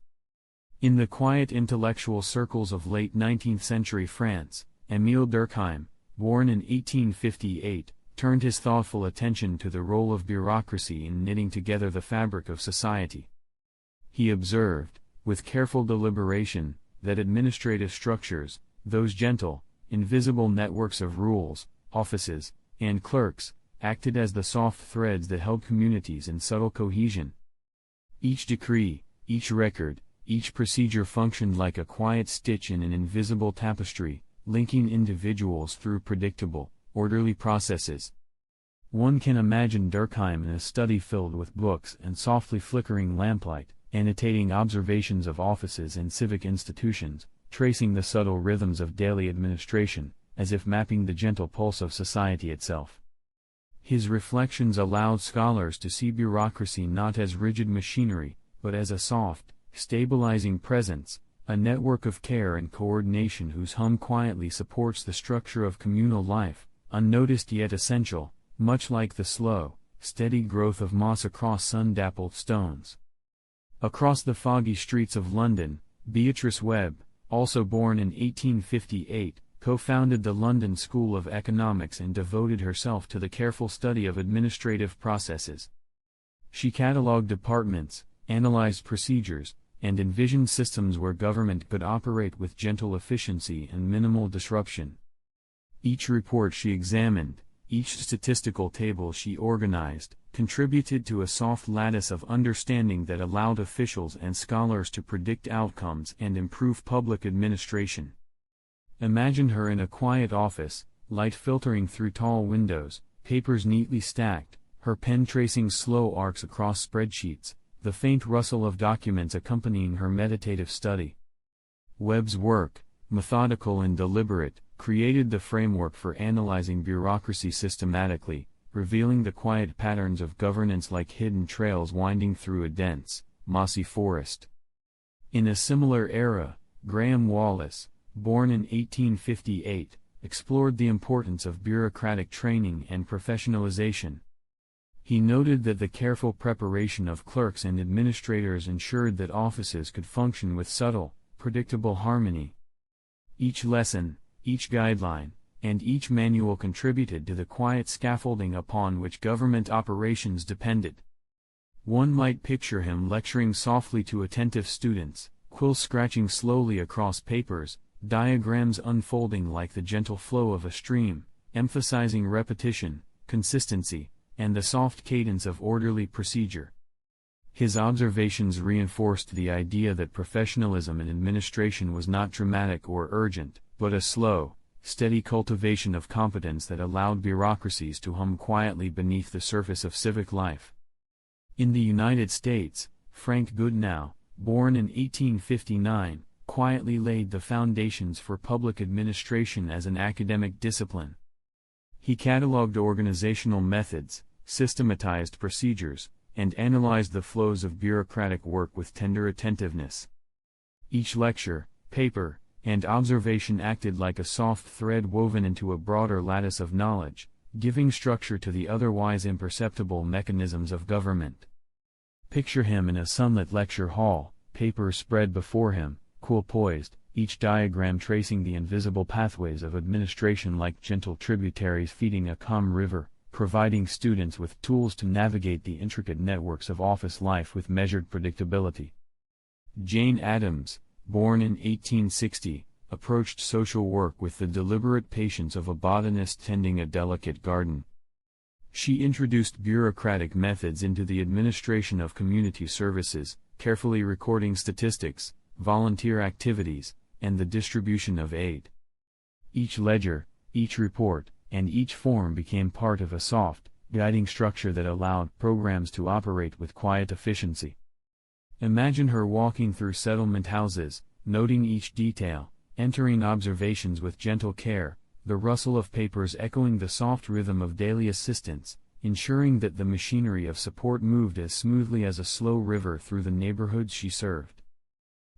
In the quiet intellectual circles of late 19th century France, Émile Durkheim, born in 1858, turned his thoughtful attention to the role of bureaucracy in knitting together the fabric of society. He observed, with careful deliberation, that administrative structures, those gentle, invisible networks of rules, offices, and clerks, acted as the soft threads that held communities in subtle cohesion. Each decree, each record, each procedure functioned like a quiet stitch in an invisible tapestry, linking individuals through predictable, orderly processes. One can imagine Durkheim in a study filled with books and softly flickering lamplight, annotating observations of offices and civic institutions, tracing the subtle rhythms of daily administration, as if mapping the gentle pulse of society itself. His reflections allowed scholars to see bureaucracy not as rigid machinery, but as a soft, stabilizing presence, a network of care and coordination whose hum quietly supports the structure of communal life, unnoticed yet essential, much like the slow, steady growth of moss across sun-dappled stones. Across the foggy streets of London, Beatrice Webb, also born in 1858, co-founded the London School of Economics and devoted herself to the careful study of administrative processes. She catalogued departments, analyzed procedures, and envisioned systems where government could operate with gentle efficiency and minimal disruption. Each report she examined, each statistical table she organized, contributed to a soft lattice of understanding that allowed officials and scholars to predict outcomes and improve public administration. Imagine her in a quiet office, light filtering through tall windows, papers neatly stacked, her pen tracing slow arcs across spreadsheets, the faint rustle of documents accompanying her meditative study. Webb's work, methodical and deliberate, created the framework for analyzing bureaucracy systematically, revealing the quiet patterns of governance like hidden trails winding through a dense, mossy forest. In a similar era, Graham Wallas, born in 1858, explored the importance of bureaucratic training and professionalization. He noted that the careful preparation of clerks and administrators ensured that offices could function with subtle, predictable harmony. Each lesson, each guideline, and each manual contributed to the quiet scaffolding upon which government operations depended. One might picture him lecturing softly to attentive students, quills scratching slowly across papers, diagrams unfolding like the gentle flow of a stream, emphasizing repetition, consistency, and the soft cadence of orderly procedure. His observations reinforced the idea that professionalism in administration was not dramatic or urgent, but a slow, steady cultivation of competence that allowed bureaucracies to hum quietly beneath the surface of civic life. In the United States, Frank Goodenow, born in 1859, quietly laid the foundations for public administration as an academic discipline. He cataloged organizational methods, systematized procedures, and analyzed the flows of bureaucratic work with tender attentiveness. Each lecture, paper, and observation acted like a soft thread woven into a broader lattice of knowledge, giving structure to the otherwise imperceptible mechanisms of government. Picture him in a sunlit lecture hall, papers spread before him, equipoised, each diagram tracing the invisible pathways of administration like gentle tributaries feeding a calm river, providing students with tools to navigate the intricate networks of office life with measured predictability. Jane Addams, born in 1860, approached social work with the deliberate patience of a botanist tending a delicate garden. She introduced bureaucratic methods into the administration of community services, carefully recording statistics, volunteer activities, and the distribution of aid. Each ledger, each report, and each form became part of a soft, guiding structure that allowed programs to operate with quiet efficiency. Imagine her walking through settlement houses, noting each detail, entering observations with gentle care, the rustle of papers echoing the soft rhythm of daily assistance, ensuring that the machinery of support moved as smoothly as a slow river through the neighborhoods she served.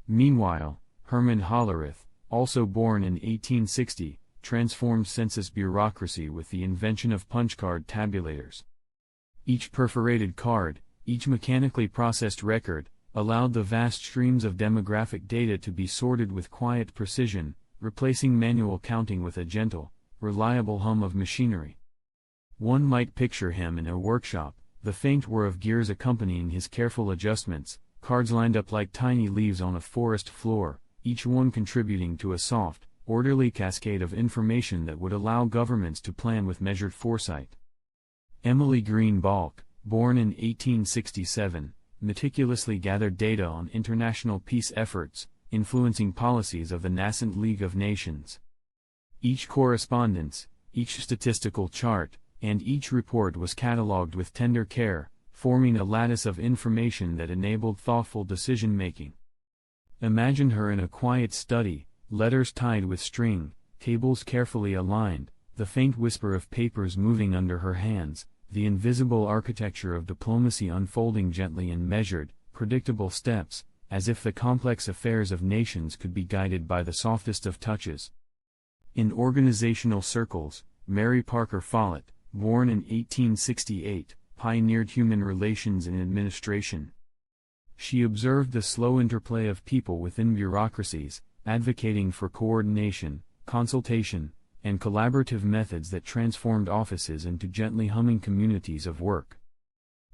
Meanwhile, Herman Hollerith, also born in 1860, transformed census bureaucracy with the invention of punch-card tabulators. Each perforated card, each mechanically processed record, allowed the vast streams of demographic data to be sorted with quiet precision, replacing manual counting with a gentle, reliable hum of machinery. One might picture him in a workshop, the faint whir of gears accompanying his careful adjustments, cards lined up like tiny leaves on a forest floor, each one contributing to a soft, orderly cascade of information that would allow governments to plan with measured foresight. Emily Green Balk, born in 1867, meticulously gathered data on international peace efforts, influencing policies of the nascent League of Nations. Each correspondence, each statistical chart, and each report was catalogued with tender care, forming a lattice of information that enabled thoughtful decision-making. Imagine her in a quiet study, letters tied with string, tables carefully aligned, the faint whisper of papers moving under her hands, the invisible architecture of diplomacy unfolding gently in measured, predictable steps, as if the complex affairs of nations could be guided by the softest of touches. In organizational circles, Mary Parker Follett, born in 1868, pioneered human relations in administration. She observed the slow interplay of people within bureaucracies, advocating for coordination, consultation, and collaborative methods that transformed offices into gently humming communities of work.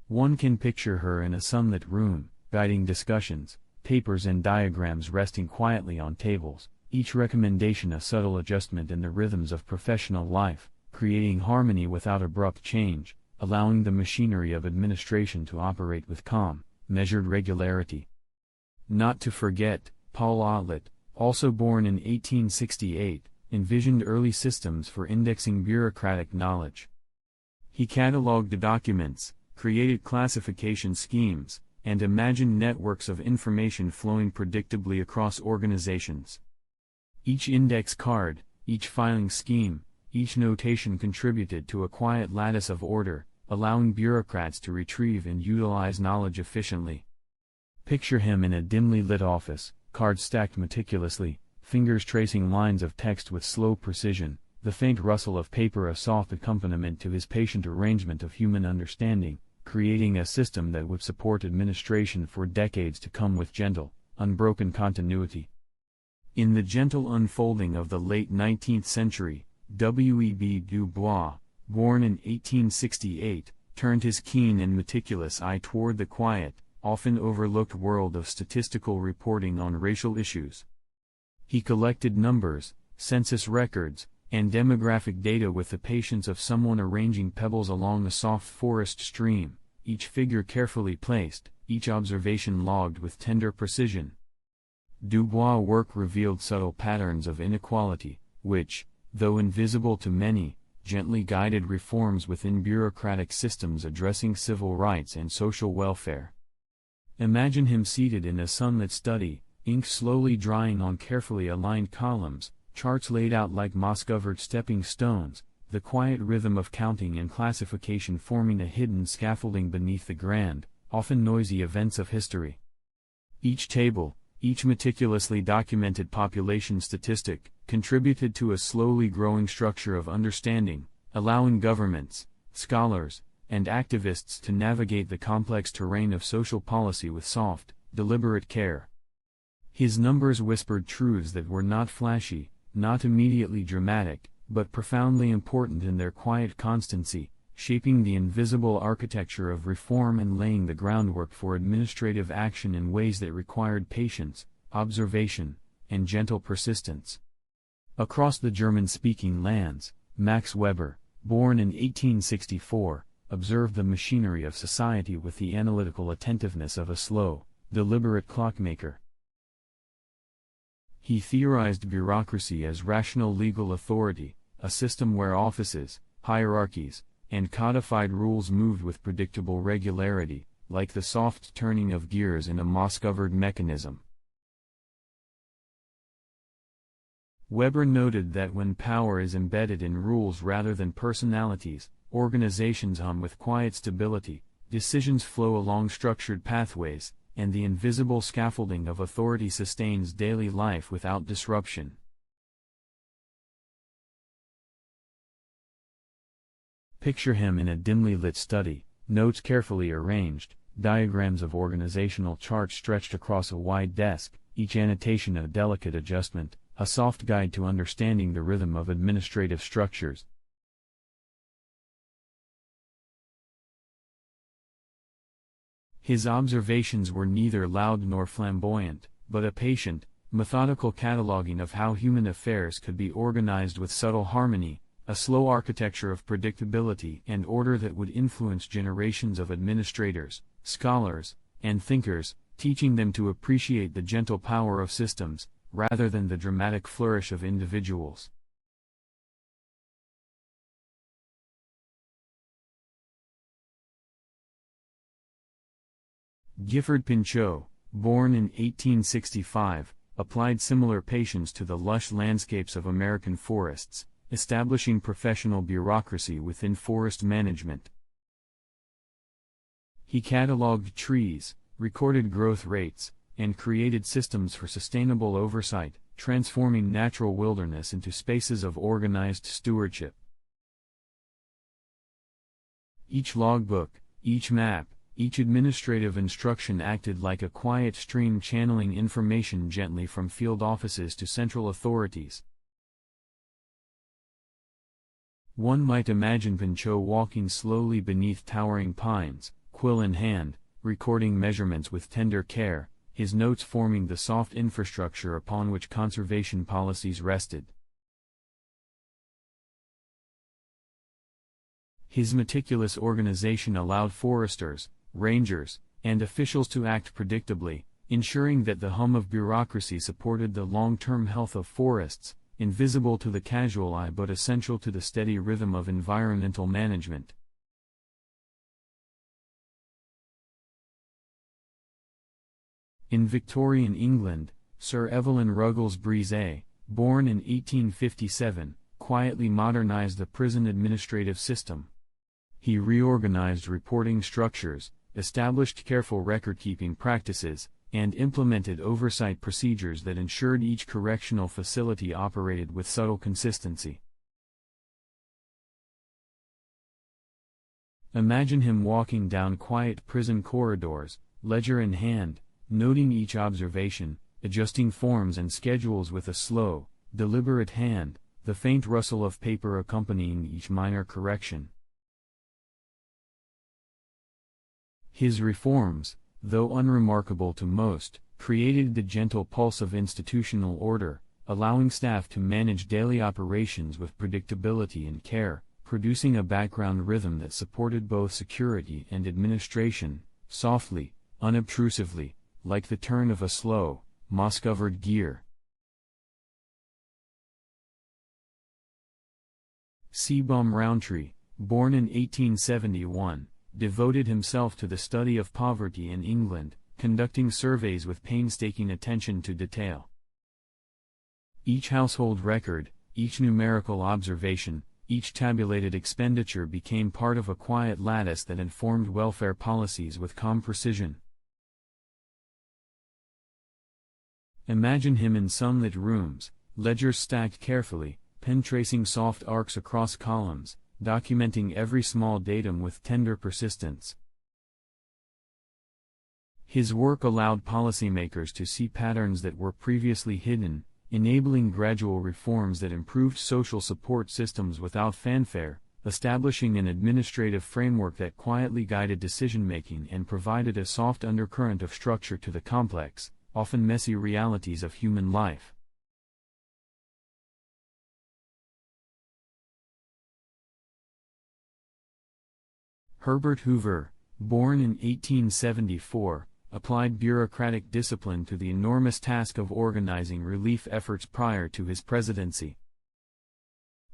One can picture her in a sunlit room, guiding discussions, papers and diagrams resting quietly on tables, each recommendation a subtle adjustment in the rhythms of professional life, creating harmony without abrupt change, allowing the machinery of administration to operate with calm, measured regularity. Not to forget, Paul Otlet, also born in 1868, envisioned early systems for indexing bureaucratic knowledge. He catalogued the documents, created classification schemes, and imagined networks of information flowing predictably across organizations. Each index card, each filing scheme, each notation contributed to a quiet lattice of order, allowing bureaucrats to retrieve and utilize knowledge efficiently. Picture him in a dimly lit office, cards stacked meticulously, fingers tracing lines of text with slow precision, the faint rustle of paper a soft accompaniment to his patient arrangement of human understanding, creating a system that would support administration for decades to come with gentle, unbroken continuity. In the gentle unfolding of the late 19th century, W.E.B. Du Bois, born in 1868, turned his keen and meticulous eye toward the quiet, often overlooked world of statistical reporting on racial issues. He collected numbers, census records, and demographic data with the patience of someone arranging pebbles along a soft forest stream, each figure carefully placed, each observation logged with tender precision. Du Bois' work revealed subtle patterns of inequality, which, though invisible to many, gently guided reforms within bureaucratic systems addressing civil rights and social welfare. Imagine him seated in a sunlit study, ink slowly drying on carefully aligned columns, charts laid out like moss-covered stepping stones, the quiet rhythm of counting and classification forming a hidden scaffolding beneath the grand, often noisy events of history. Each table, each meticulously documented population statistic, contributed to a slowly growing structure of understanding, allowing governments, scholars, and activists to navigate the complex terrain of social policy with soft, deliberate care. His numbers whispered truths that were not flashy, not immediately dramatic, but profoundly important in their quiet constancy, shaping the invisible architecture of reform and laying the groundwork for administrative action in ways that required patience, observation, and gentle persistence. Across the German-speaking lands, Max Weber, born in 1864, observed the machinery of society with the analytical attentiveness of a slow, deliberate clockmaker. He theorized bureaucracy as rational legal authority, a system where offices, hierarchies, and codified rules moved with predictable regularity, like the soft turning of gears in a moss-covered mechanism. Weber noted that when power is embedded in rules rather than personalities, organizations hum with quiet stability, decisions flow along structured pathways, and the invisible scaffolding of authority sustains daily life without disruption. Picture him in a dimly lit study, notes carefully arranged, diagrams of organizational charts stretched across a wide desk, each annotation a delicate adjustment, a soft guide to understanding the rhythm of administrative structures. His observations were neither loud nor flamboyant, but a patient, methodical cataloging of how human affairs could be organized with subtle harmony, a slow architecture of predictability and order that would influence generations of administrators, scholars, and thinkers, teaching them to appreciate the gentle power of systems, rather than the dramatic flourish of individuals. Gifford Pinchot, born in 1865, applied similar patience to the lush landscapes of American forests, establishing professional bureaucracy within forest management. He cataloged trees, recorded growth rates, and created systems for sustainable oversight, transforming natural wilderness into spaces of organized stewardship. Each logbook, each map, each administrative instruction acted like a quiet stream channeling information gently from field offices to central authorities. One might imagine Pinchot walking slowly beneath towering pines, quill in hand, recording measurements with tender care, his notes forming the soft infrastructure upon which conservation policies rested. His meticulous organization allowed foresters, rangers, and officials to act predictably, ensuring that the hum of bureaucracy supported the long-term health of forests, invisible to the casual eye but essential to the steady rhythm of environmental management. In Victorian England, Sir Evelyn Ruggles-Breizet, born in 1857, quietly modernized the prison administrative system. He reorganized reporting structures, established careful record-keeping practices, and implemented oversight procedures that ensured each correctional facility operated with subtle consistency. Imagine him walking down quiet prison corridors, ledger in hand, noting each observation, adjusting forms and schedules with a slow, deliberate hand, the faint rustle of paper accompanying each minor correction. His reforms, though unremarkable to most, created the gentle pulse of institutional order, allowing staff to manage daily operations with predictability and care, producing a background rhythm that supported both security and administration, softly, unobtrusively, like the turn of a slow, moss-covered gear. Seabaum Rowntree, born in 1871, devoted himself to the study of poverty in England, conducting surveys with painstaking attention to detail. Each household record, each numerical observation, each tabulated expenditure became part of a quiet lattice that informed welfare policies with calm precision. Imagine him in sunlit rooms, ledgers stacked carefully, pen tracing soft arcs across columns, documenting every small datum with tender persistence. His work allowed policymakers to see patterns that were previously hidden, enabling gradual reforms that improved social support systems without fanfare, establishing an administrative framework that quietly guided decision-making and provided a soft undercurrent of structure to the complex, often messy realities of human life. Herbert Hoover, born in 1874, applied bureaucratic discipline to the enormous task of organizing relief efforts prior to his presidency.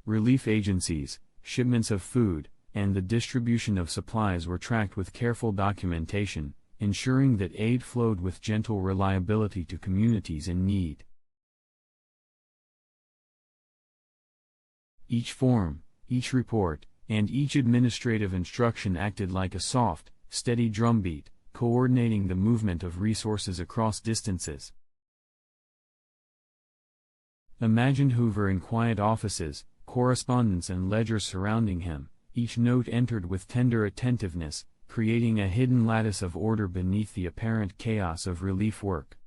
Relief agencies, shipments of food, and the distribution of supplies were tracked with careful documentation, ensuring that aid flowed with gentle reliability to communities in need. Each form, each report, and each administrative instruction acted like a soft, steady drumbeat, coordinating the movement of resources across distances. Imagine Hoover in quiet offices, correspondence and ledgers surrounding him, each note entered with tender attentiveness, creating a hidden lattice of order beneath the apparent chaos of relief work.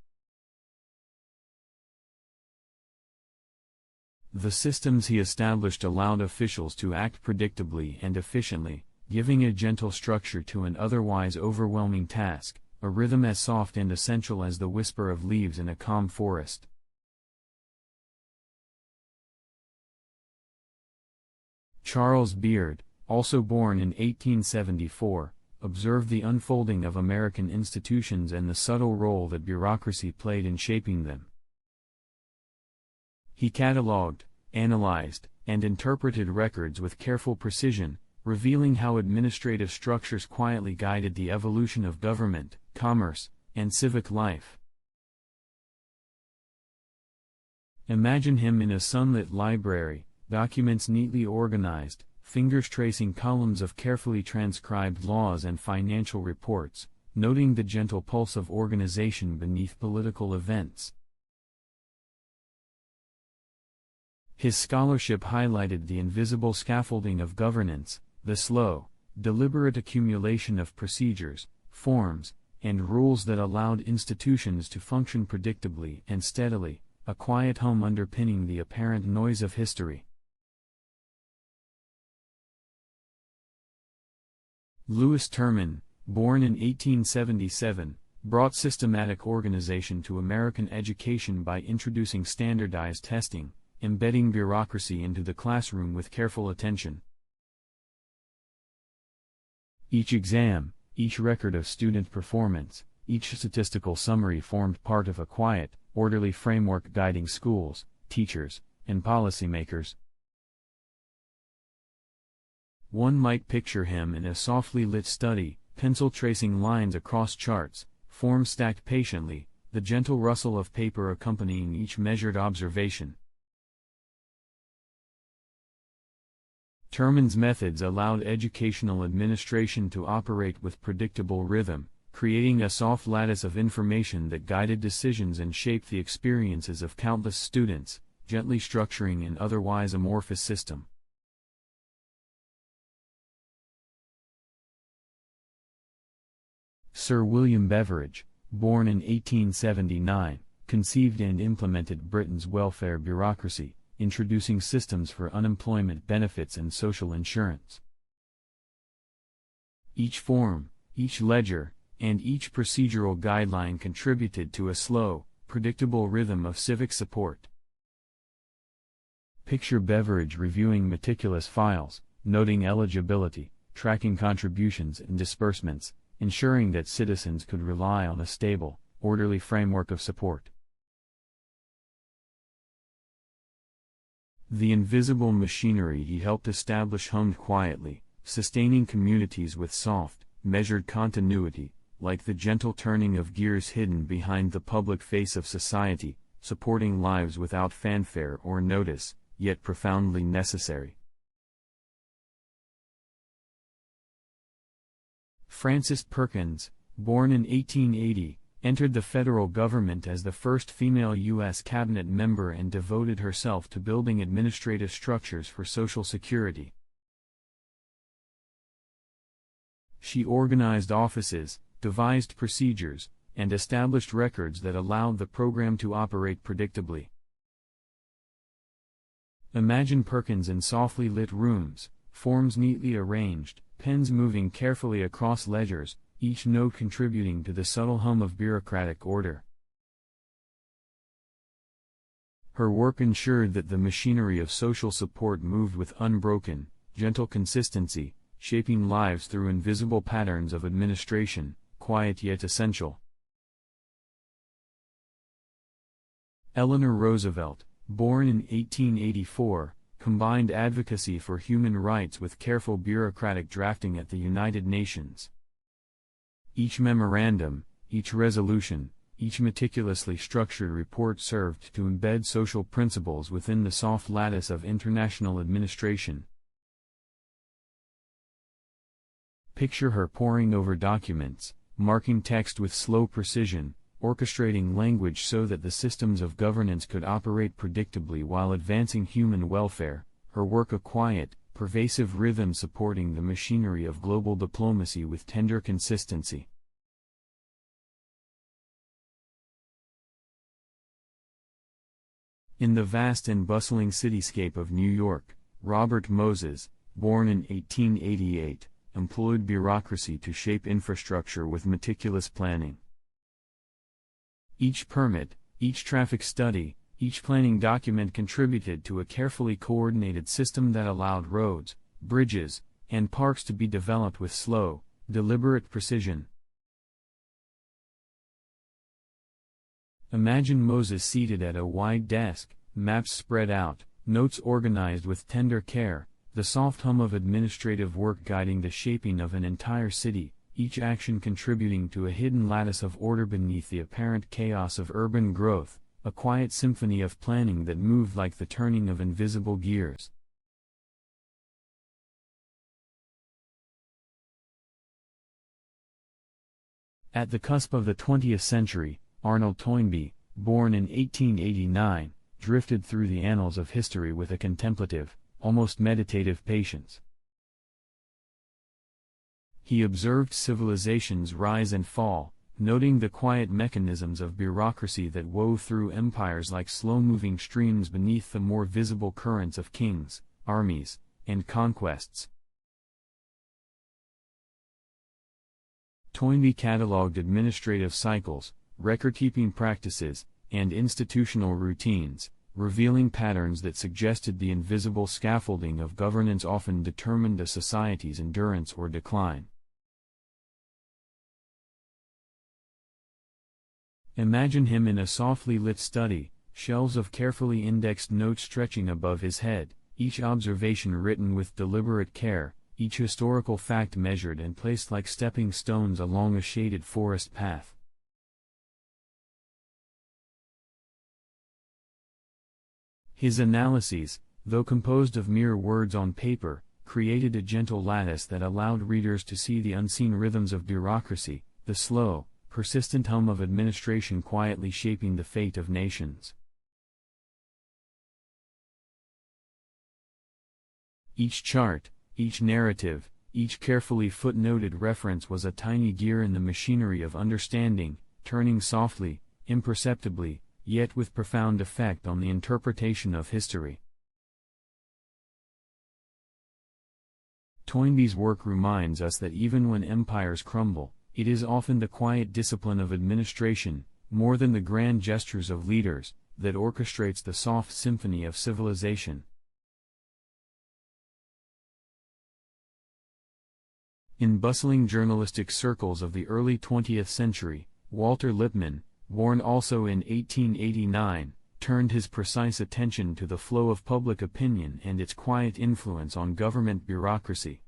The systems he established allowed officials to act predictably and efficiently, giving a gentle structure to an otherwise overwhelming task, a rhythm as soft and essential as the whisper of leaves in a calm forest. Charles Beard, also born in 1874, observed the unfolding of American institutions and the subtle role that bureaucracy played in shaping them. He catalogued, analyzed, and interpreted records with careful precision, revealing how administrative structures quietly guided the evolution of government, commerce, and civic life. Imagine him in a sunlit library, documents neatly organized, fingers tracing columns of carefully transcribed laws and financial reports, noting the gentle pulse of organization beneath political events. His scholarship highlighted the invisible scaffolding of governance, the slow, deliberate accumulation of procedures, forms, and rules that allowed institutions to function predictably and steadily, a quiet hum underpinning the apparent noise of history. Lewis Terman, born in 1877, brought systematic organization to American education by introducing standardized testing, embedding bureaucracy into the classroom with careful attention. Each exam, each record of student performance, each statistical summary formed part of a quiet, orderly framework guiding schools, teachers, and policymakers. One might picture him in a softly lit study, pencil tracing lines across charts, forms stacked patiently, the gentle rustle of paper accompanying each measured observation. Terman's methods allowed educational administration to operate with predictable rhythm, creating a soft lattice of information that guided decisions and shaped the experiences of countless students, gently structuring an otherwise amorphous system. Sir William Beveridge, born in 1879, conceived and implemented Britain's welfare bureaucracy, introducing systems for unemployment benefits and social insurance. Each form, each ledger, and each procedural guideline contributed to a slow, predictable rhythm of civic support. Picture Beveridge reviewing meticulous files, noting eligibility, tracking contributions and disbursements, ensuring that citizens could rely on a stable, orderly framework of support. The invisible machinery he helped establish hummed quietly, sustaining communities with soft, measured continuity, like the gentle turning of gears hidden behind the public face of society, supporting lives without fanfare or notice, yet profoundly necessary. Frances Perkins, born in 1880, entered the federal government as the first female U.S. cabinet member and devoted herself to building administrative structures for Social Security. She organized offices, devised procedures, and established records that allowed the program to operate predictably. Imagine Perkins in softly lit rooms, forms neatly arranged, pens moving carefully across ledgers, each note contributing to the subtle hum of bureaucratic order. Her work ensured that the machinery of social support moved with unbroken, gentle consistency, shaping lives through invisible patterns of administration, quiet yet essential. Eleanor Roosevelt, born in 1884, combined advocacy for human rights with careful bureaucratic drafting at the United Nations. Each memorandum, each resolution, each meticulously structured report served to embed social principles within the soft lattice of international administration. Picture her poring over documents, marking text with slow precision, orchestrating language so that the systems of governance could operate predictably while advancing human welfare, her work a quiet, pervasive rhythm supporting the machinery of global diplomacy with tender consistency. In the vast and bustling cityscape of New York, Robert Moses, born in 1888, employed bureaucracy to shape infrastructure with meticulous planning. Each permit, each traffic study, each planning document contributed to a carefully coordinated system that allowed roads, bridges, and parks to be developed with slow, deliberate precision. Imagine Moses seated at a wide desk, maps spread out, notes organized with tender care, the soft hum of administrative work guiding the shaping of an entire city, each action contributing to a hidden lattice of order beneath the apparent chaos of urban growth, a quiet symphony of planning that moved like the turning of invisible gears. At the cusp of the 20th century, Arnold Toynbee, born in 1889, drifted through the annals of history with a contemplative, almost meditative patience. He observed civilizations rise and fall, noting the quiet mechanisms of bureaucracy that wove through empires like slow-moving streams beneath the more visible currents of kings, armies, and conquests. Toynbee catalogued administrative cycles, record-keeping practices, and institutional routines, revealing patterns that suggested the invisible scaffolding of governance often determined a society's endurance or decline. Imagine him in a softly lit study, shelves of carefully indexed notes stretching above his head, each observation written with deliberate care, each historical fact measured and placed like stepping stones along a shaded forest path. His analyses, though composed of mere words on paper, created a gentle lattice that allowed readers to see the unseen rhythms of bureaucracy, the slow, persistent hum of administration quietly shaping the fate of nations. Each chart, each narrative, each carefully footnoted reference was a tiny gear in the machinery of understanding, turning softly, imperceptibly, yet with profound effect on the interpretation of history. Toynbee's work reminds us that even when empires crumble, it is often the quiet discipline of administration, more than the grand gestures of leaders, that orchestrates the soft symphony of civilization. In bustling journalistic circles of the early 20th century, Walter Lippmann, born also in 1889, turned his precise attention to the flow of public opinion and its quiet influence on government bureaucracy.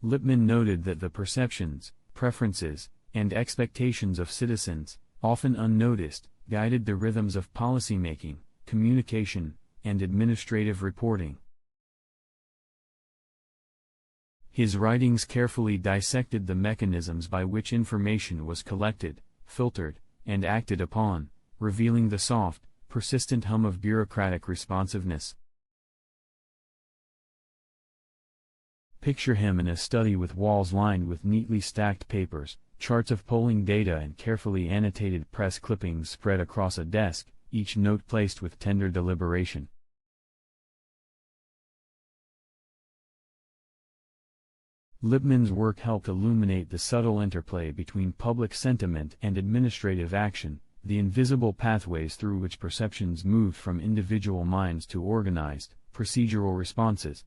Lippmann noted that the perceptions, preferences, and expectations of citizens, often unnoticed, guided the rhythms of policymaking, communication, and administrative reporting. His writings carefully dissected the mechanisms by which information was collected, filtered, and acted upon, revealing the soft, persistent hum of bureaucratic responsiveness. Picture him in a study with walls lined with neatly stacked papers, charts of polling data and carefully annotated press clippings spread across a desk, each note placed with tender deliberation. Lippmann's work helped illuminate the subtle interplay between public sentiment and administrative action, the invisible pathways through which perceptions moved from individual minds to organized, procedural responses.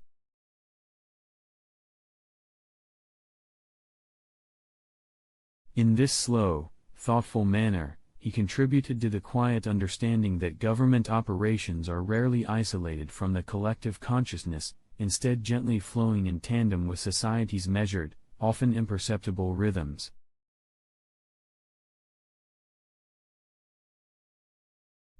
In this slow, thoughtful manner, he contributed to the quiet understanding that government operations are rarely isolated from the collective consciousness, instead gently flowing in tandem with society's measured, often imperceptible rhythms.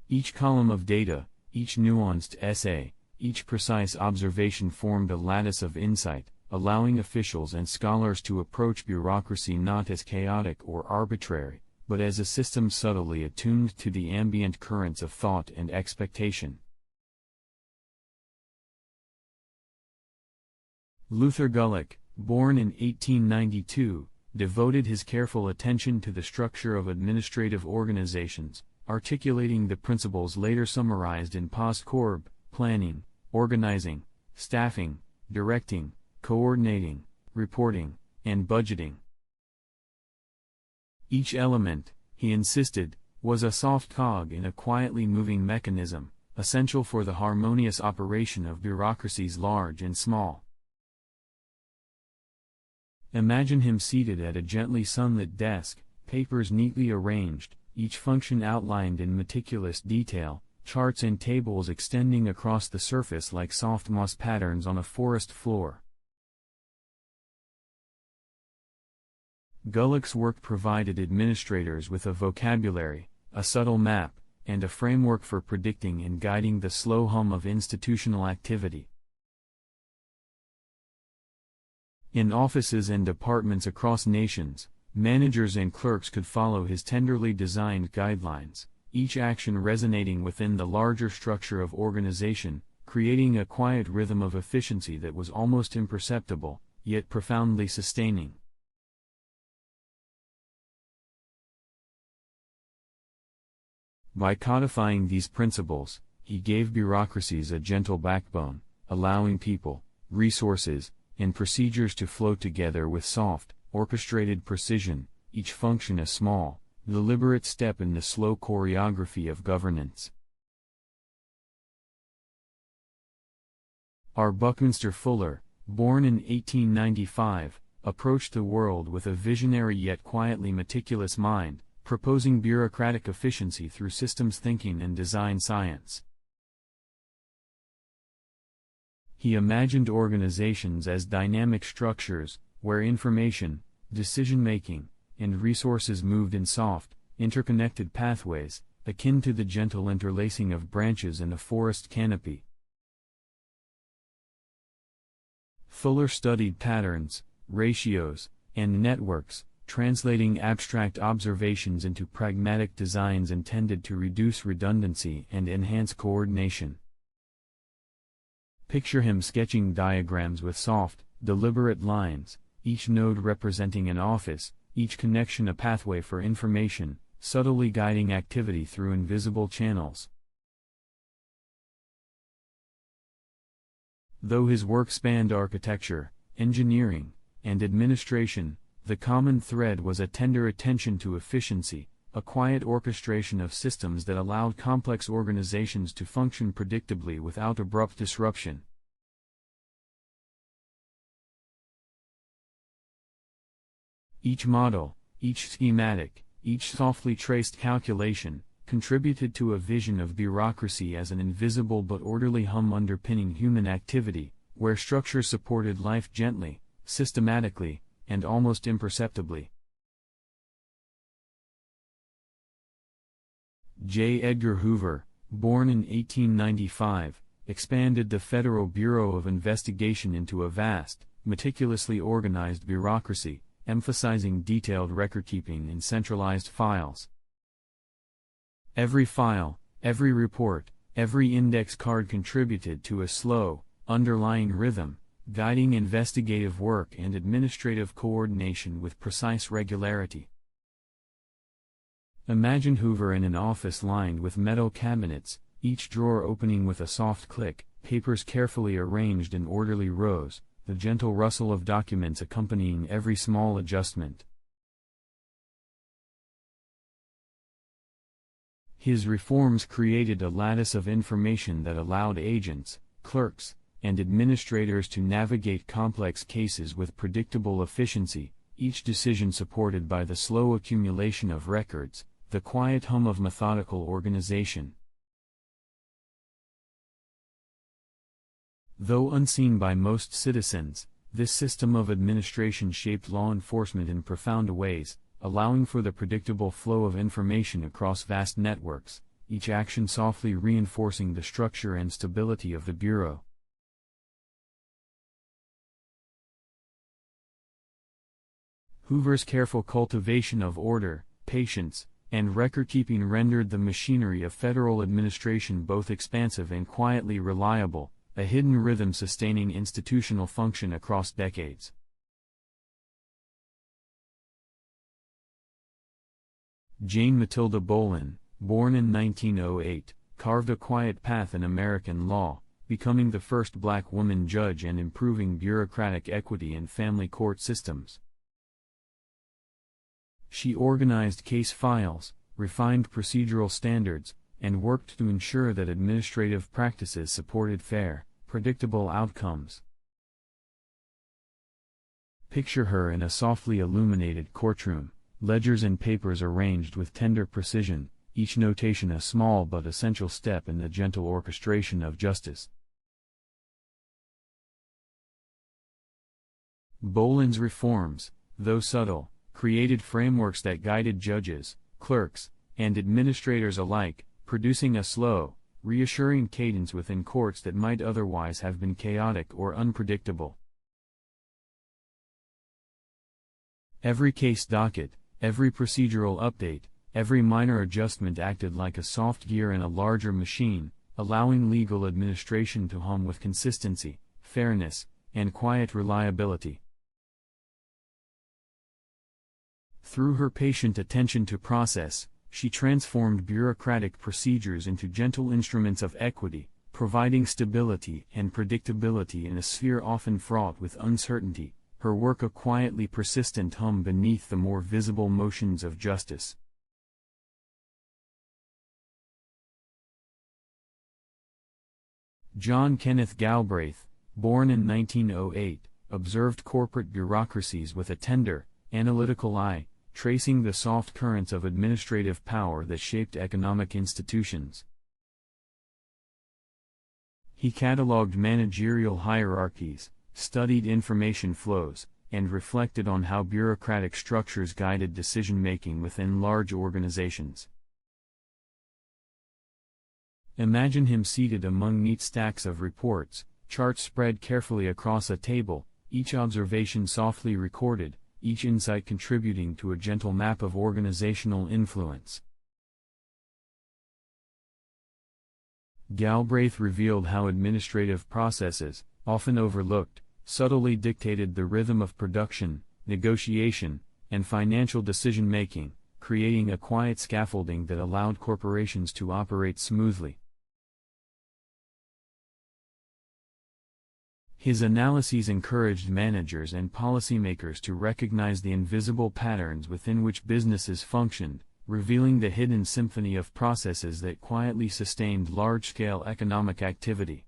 Each column of data, each nuanced essay, each precise observation formed a lattice of insight, allowing officials and scholars to approach bureaucracy not as chaotic or arbitrary, but as a system subtly attuned to the ambient currents of thought and expectation. Luther Gulick, born in 1892, devoted his careful attention to the structure of administrative organizations, articulating the principles later summarized in Postcorp: planning, organizing, staffing, directing, coordinating, reporting, and budgeting. Each element, he insisted, was a soft cog in a quietly moving mechanism, essential for the harmonious operation of bureaucracies large and small. Imagine him seated at a gently sunlit desk, papers neatly arranged, each function outlined in meticulous detail, charts and tables extending across the surface like soft moss patterns on a forest floor. Gulick's work provided administrators with a vocabulary, a subtle map, and a framework for predicting and guiding the slow hum of institutional activity. In offices and departments across nations, managers and clerks could follow his tenderly designed guidelines, each action resonating within the larger structure of organization, creating a quiet rhythm of efficiency that was almost imperceptible, yet profoundly sustaining. By codifying these principles, he gave bureaucracies a gentle backbone, allowing people, resources, and procedures to flow together with soft, orchestrated precision, each function a small, deliberate step in the slow choreography of governance. R. Buckminster Fuller, born in 1895, approached the world with a visionary yet quietly meticulous mind, proposing bureaucratic efficiency through systems thinking and design science. He imagined organizations as dynamic structures, where information, decision-making, and resources moved in soft, interconnected pathways, akin to the gentle interlacing of branches in a forest canopy. Fuller studied patterns, ratios, and networks, translating abstract observations into pragmatic designs intended to reduce redundancy and enhance coordination. Picture him sketching diagrams with soft, deliberate lines, each node representing an office, each connection a pathway for information, subtly guiding activity through invisible channels. Though his work spanned architecture, engineering, and administration, the common thread was a tender attention to efficiency, a quiet orchestration of systems that allowed complex organizations to function predictably without abrupt disruption. Each model, each schematic, each softly traced calculation, contributed to a vision of bureaucracy as an invisible but orderly hum underpinning human activity, where structure supported life gently, systematically, and almost imperceptibly. J. Edgar Hoover, born in 1895, expanded the Federal Bureau of Investigation into a vast, meticulously organized bureaucracy, emphasizing detailed recordkeeping in centralized files. Every file, every report, every index card contributed to a slow, underlying rhythm, guiding investigative work and administrative coordination with precise regularity. Imagine Hoover in an office lined with metal cabinets, each drawer opening with a soft click, papers carefully arranged in orderly rows, the gentle rustle of documents accompanying every small adjustment. His reforms created a lattice of information that allowed agents, clerks, and administrators to navigate complex cases with predictable efficiency, each decision supported by the slow accumulation of records, the quiet hum of methodical organization. Though unseen by most citizens, this system of administration shaped law enforcement in profound ways, allowing for the predictable flow of information across vast networks, each action softly reinforcing the structure and stability of the Bureau. Hoover's careful cultivation of order, patience, and record-keeping rendered the machinery of federal administration both expansive and quietly reliable, a hidden rhythm sustaining institutional function across decades. Jane Matilda Bolen, born in 1908, carved a quiet path in American law, becoming the first black woman judge and improving bureaucratic equity in family court systems. She organized case files, refined procedural standards, and worked to ensure that administrative practices supported fair, predictable outcomes. Picture her in a softly illuminated courtroom, ledgers and papers arranged with tender precision, each notation a small but essential step in the gentle orchestration of justice. Bolen's reforms, though subtle, created frameworks that guided judges, clerks, and administrators alike, producing a slow, reassuring cadence within courts that might otherwise have been chaotic or unpredictable. Every case docket, every procedural update, every minor adjustment acted like a soft gear in a larger machine, allowing legal administration to hum with consistency, fairness, and quiet reliability. Through her patient attention to process, she transformed bureaucratic procedures into gentle instruments of equity, providing stability and predictability in a sphere often fraught with uncertainty, her work a quietly persistent hum beneath the more visible motions of justice. John Kenneth Galbraith, born in 1908, observed corporate bureaucracies with a tender, analytical eye, tracing the soft currents of administrative power that shaped economic institutions. He cataloged managerial hierarchies, studied information flows, and reflected on how bureaucratic structures guided decision-making within large organizations. Imagine him seated among neat stacks of reports, charts spread carefully across a table, each observation softly recorded, each insight contributing to a gentle map of organizational influence. Galbraith revealed how administrative processes, often overlooked, subtly dictated the rhythm of production, negotiation, and financial decision-making, creating a quiet scaffolding that allowed corporations to operate smoothly. His analyses encouraged managers and policymakers to recognize the invisible patterns within which businesses functioned, revealing the hidden symphony of processes that quietly sustained large-scale economic activity.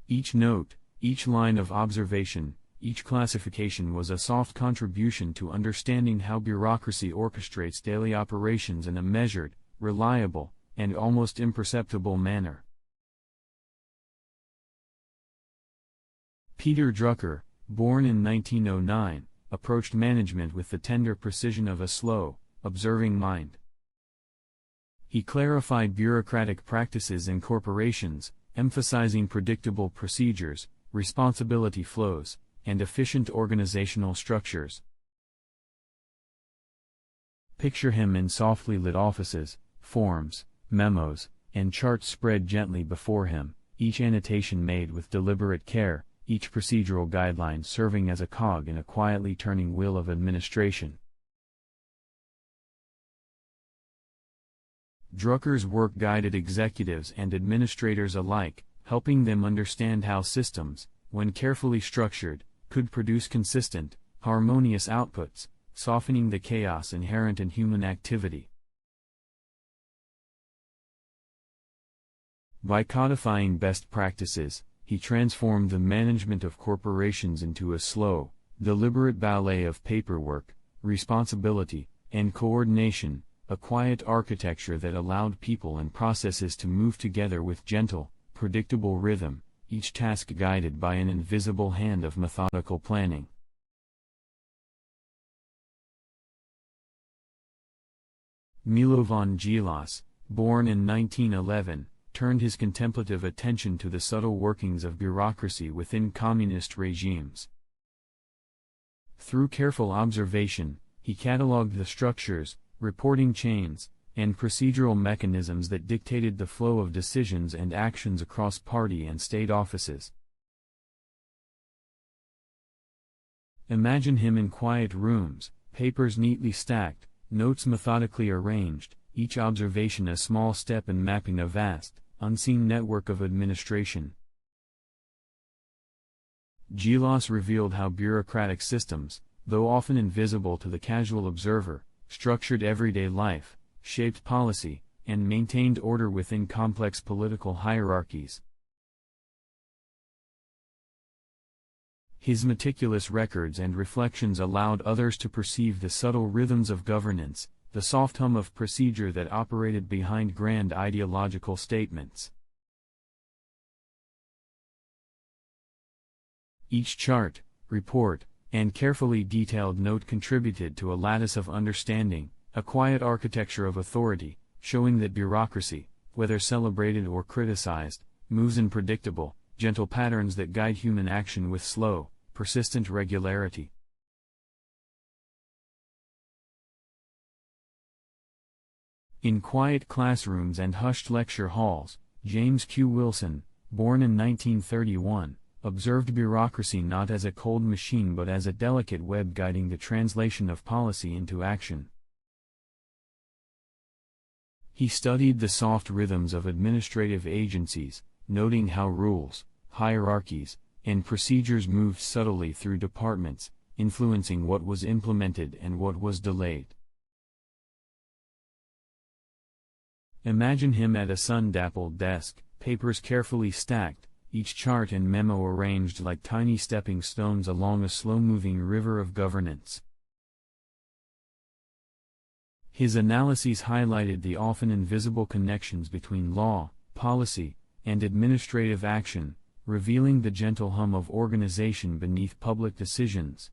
Each note, each line of observation, each classification was a soft contribution to understanding how bureaucracy orchestrates daily operations in a measured, reliable, and almost imperceptible manner. Peter Drucker, born in 1909, approached management with the tender precision of a slow, observing mind. He clarified bureaucratic practices in corporations, emphasizing predictable procedures, responsibility flows, and efficient organizational structures. Picture him in softly lit offices, forms, memos, and charts spread gently before him, each annotation made with deliberate care, each procedural guideline serving as a cog in a quietly turning wheel of administration. Drucker's work guided executives and administrators alike, helping them understand how systems, when carefully structured, could produce consistent, harmonious outputs, softening the chaos inherent in human activity. By codifying best practices, he transformed the management of corporations into a slow, deliberate ballet of paperwork, responsibility, and coordination, a quiet architecture that allowed people and processes to move together with gentle, predictable rhythm, each task guided by an invisible hand of methodical planning. Milovan Djilas, born in 1911, turned his contemplative attention to the subtle workings of bureaucracy within communist regimes. Through careful observation, he catalogued the structures, reporting chains, and procedural mechanisms that dictated the flow of decisions and actions across party and state offices. Imagine him in quiet rooms, papers neatly stacked, notes methodically arranged, each observation a small step in mapping a vast, unseen network of administration. Djilas revealed how bureaucratic systems, though often invisible to the casual observer, structured everyday life, shaped policy, and maintained order within complex political hierarchies. His meticulous records and reflections allowed others to perceive the subtle rhythms of governance, the soft hum of procedure that operated behind grand ideological statements. Each chart, report, and carefully detailed note contributed to a lattice of understanding, a quiet architecture of authority, showing that bureaucracy, whether celebrated or criticized, moves in predictable, gentle patterns that guide human action with slow, persistent regularity. In quiet classrooms and hushed lecture halls, James Q. Wilson, born in 1931, observed bureaucracy not as a cold machine but as a delicate web guiding the translation of policy into action. He studied the soft rhythms of administrative agencies, noting how rules, hierarchies, and procedures moved subtly through departments, influencing what was implemented and what was delayed. Imagine him at a sun-dappled desk, papers carefully stacked, each chart and memo arranged like tiny stepping stones along a slow-moving river of governance. His analyses highlighted the often invisible connections between law, policy, and administrative action, revealing the gentle hum of organization beneath public decisions.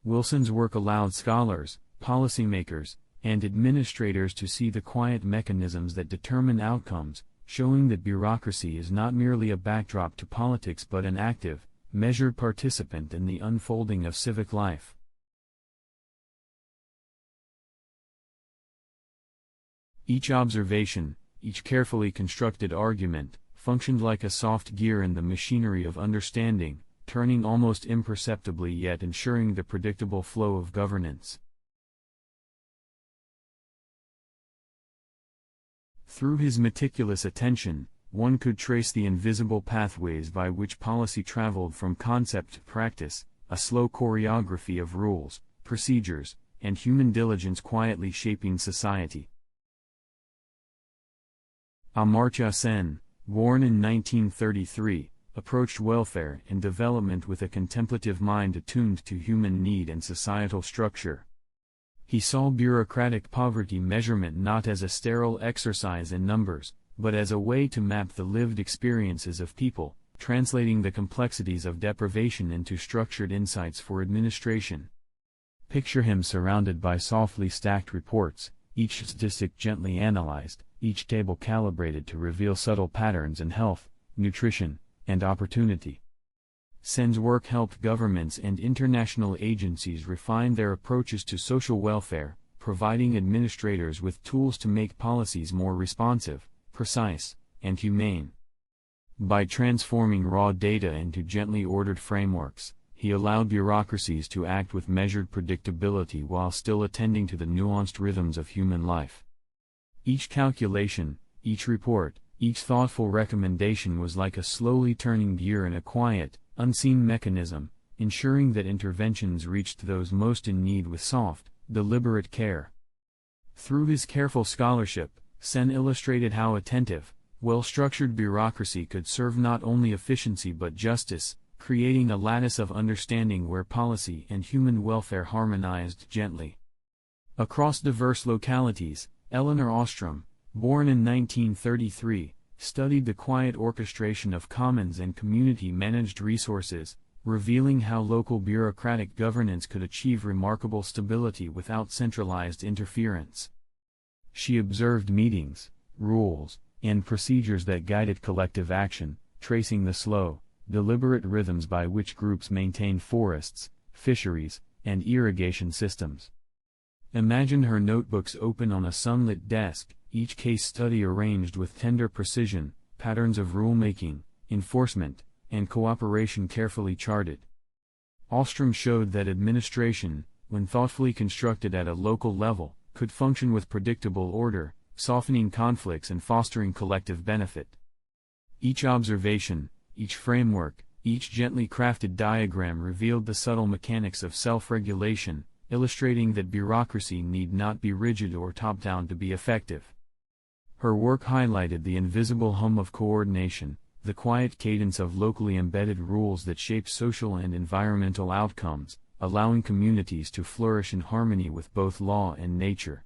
Wilson's work allowed scholars, policymakers, and administrators to see the quiet mechanisms that determine outcomes, showing that bureaucracy is not merely a backdrop to politics but an active, measured participant in the unfolding of civic life. Each observation, each carefully constructed argument, functioned like a soft gear in the machinery of understanding, turning almost imperceptibly yet ensuring the predictable flow of governance. Through his meticulous attention, one could trace the invisible pathways by which policy traveled from concept to practice, a slow choreography of rules, procedures, and human diligence quietly shaping society. Amartya Sen, born in 1933, approached welfare and development with a contemplative mind attuned to human need and societal structure. He saw bureaucratic poverty measurement not as a sterile exercise in numbers, but as a way to map the lived experiences of people, translating the complexities of deprivation into structured insights for administration. Picture him surrounded by softly stacked reports, each statistic gently analyzed, each table calibrated to reveal subtle patterns in health, nutrition, and opportunity. Sen's work helped governments and international agencies refine their approaches to social welfare, providing administrators with tools to make policies more responsive, precise, and humane. By transforming raw data into gently ordered frameworks, he allowed bureaucracies to act with measured predictability while still attending to the nuanced rhythms of human life. Each calculation, each report, each thoughtful recommendation was like a slowly turning gear in a quiet, unseen mechanism, ensuring that interventions reached those most in need with soft, deliberate care. Through his careful scholarship, Sen illustrated how attentive, well-structured bureaucracy could serve not only efficiency but justice, creating a lattice of understanding where policy and human welfare harmonized gently. Across diverse localities, Elinor Ostrom, born in 1933, studied the quiet orchestration of commons and community-managed resources, revealing how local bureaucratic governance could achieve remarkable stability without centralized interference. She observed meetings, rules, and procedures that guided collective action, tracing the slow, deliberate rhythms by which groups maintained forests, fisheries, and irrigation systems. Imagine her notebooks open on a sunlit desk, each case study arranged with tender precision, patterns of rulemaking, enforcement, and cooperation carefully charted. Ostrom showed that administration, when thoughtfully constructed at a local level, could function with predictable order, softening conflicts and fostering collective benefit. Each observation, each framework, each gently crafted diagram revealed the subtle mechanics of self-regulation, illustrating that bureaucracy need not be rigid or top-down to be effective. Her work highlighted the invisible hum of coordination, the quiet cadence of locally embedded rules that shape social and environmental outcomes, allowing communities to flourish in harmony with both law and nature.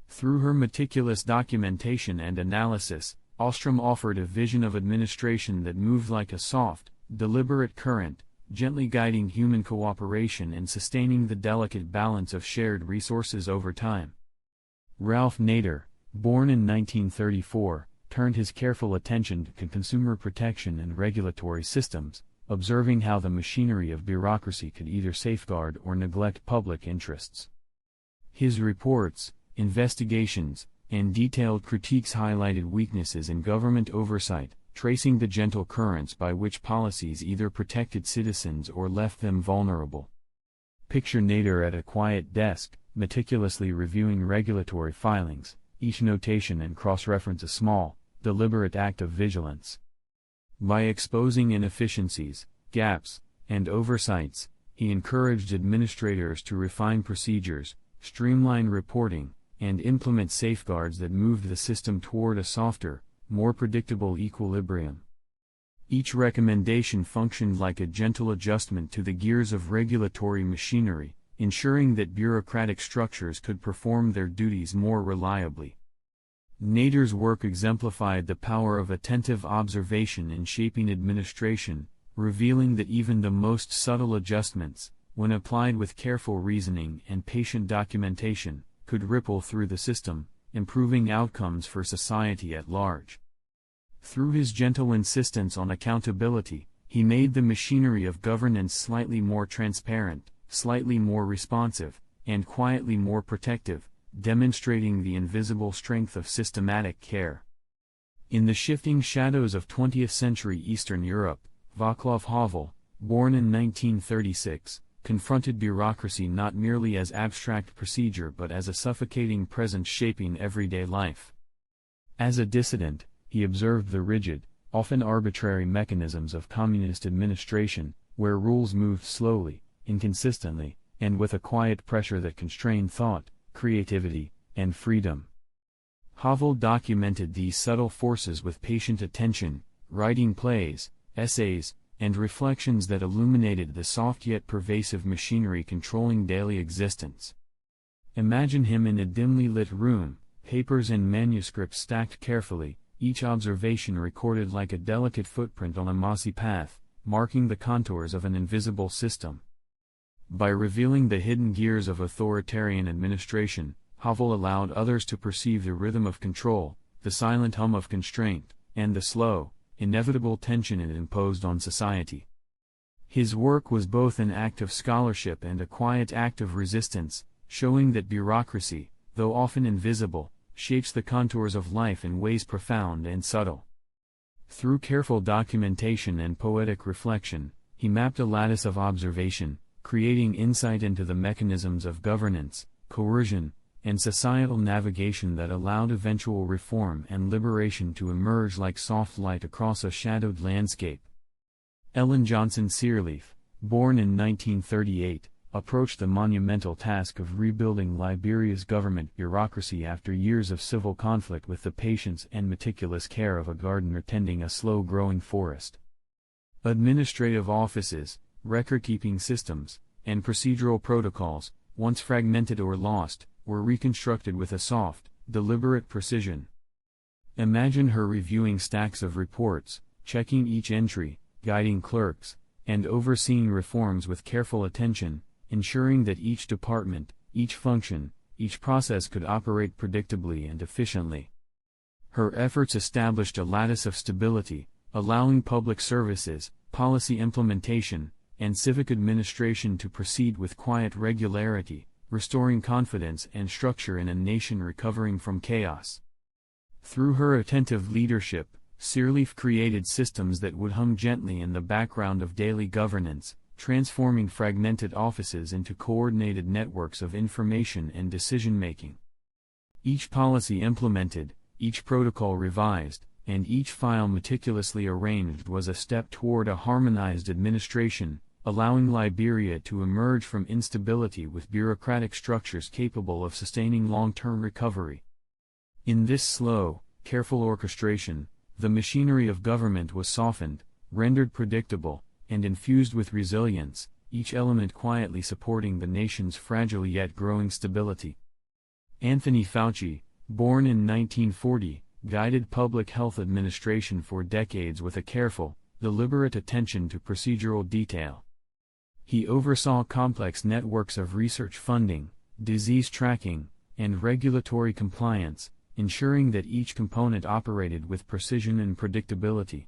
Through her meticulous documentation and analysis, Ostrom offered a vision of administration that moved like a soft, deliberate current, gently guiding human cooperation and sustaining the delicate balance of shared resources over time. Ralph Nader, born in 1934, turned his careful attention to consumer protection and regulatory systems, observing how the machinery of bureaucracy could either safeguard or neglect public interests. His reports, investigations, and detailed critiques highlighted weaknesses in government oversight, tracing the gentle currents by which policies either protected citizens or left them vulnerable. Picture Nader at a quiet desk, meticulously reviewing regulatory filings, each notation and cross-reference a small, deliberate act of vigilance. By exposing inefficiencies, gaps, and oversights, he encouraged administrators to refine procedures, streamline reporting, and implement safeguards that moved the system toward a softer, more predictable equilibrium. Each recommendation functioned like a gentle adjustment to the gears of regulatory machinery, ensuring that bureaucratic structures could perform their duties more reliably. Nader's work exemplified the power of attentive observation in shaping administration, revealing that even the most subtle adjustments, when applied with careful reasoning and patient documentation, could ripple through the system, improving outcomes for society at large. Through his gentle insistence on accountability, he made the machinery of governance slightly more transparent, slightly more responsive, and quietly more protective, demonstrating the invisible strength of systematic care. In the shifting shadows of 20th-century Eastern Europe, Václav Havel, born in 1936, confronted bureaucracy not merely as abstract procedure but as a suffocating presence shaping everyday life. As a dissident, he observed the rigid, often arbitrary mechanisms of communist administration, where rules moved slowly, inconsistently, and with a quiet pressure that constrained thought, creativity, and freedom. Havel documented these subtle forces with patient attention, writing plays, essays, and reflections that illuminated the soft yet pervasive machinery controlling daily existence. Imagine him in a dimly lit room, papers and manuscripts stacked carefully, each observation recorded like a delicate footprint on a mossy path, marking the contours of an invisible system. By revealing the hidden gears of authoritarian administration, Havel allowed others to perceive the rhythm of control, the silent hum of constraint, and the slow, inevitable tension it imposed on society. His work was both an act of scholarship and a quiet act of resistance, showing that bureaucracy, though often invisible, shapes the contours of life in ways profound and subtle. Through careful documentation and poetic reflection, he mapped a lattice of observation, creating insight into the mechanisms of governance, coercion, and societal navigation that allowed eventual reform and liberation to emerge like soft light across a shadowed landscape. Ellen Johnson Sirleaf, born in 1938, approached the monumental task of rebuilding Liberia's government bureaucracy after years of civil conflict with the patience and meticulous care of a gardener tending a slow-growing forest. Administrative offices, record-keeping systems, and procedural protocols, once fragmented or lost, were reconstructed with a soft, deliberate precision. Imagine her reviewing stacks of reports, checking each entry, guiding clerks, and overseeing reforms with careful attention, ensuring that each department, each function, each process could operate predictably and efficiently. Her efforts established a lattice of stability, allowing public services, policy implementation, and civic administration to proceed with quiet regularity, restoring confidence and structure in a nation recovering from chaos. Through her attentive leadership, Sirleaf created systems that would hum gently in the background of daily governance, transforming fragmented offices into coordinated networks of information and decision-making. Each policy implemented, each protocol revised, and each file meticulously arranged was a step toward a harmonized administration, allowing Liberia to emerge from instability with bureaucratic structures capable of sustaining long-term recovery. In this slow, careful orchestration, the machinery of government was softened, rendered predictable, and infused with resilience, each element quietly supporting the nation's fragile yet growing stability. Anthony Fauci, born in 1940, guided public health administration for decades with a careful, deliberate attention to procedural detail. He oversaw complex networks of research funding, disease tracking, and regulatory compliance, ensuring that each component operated with precision and predictability.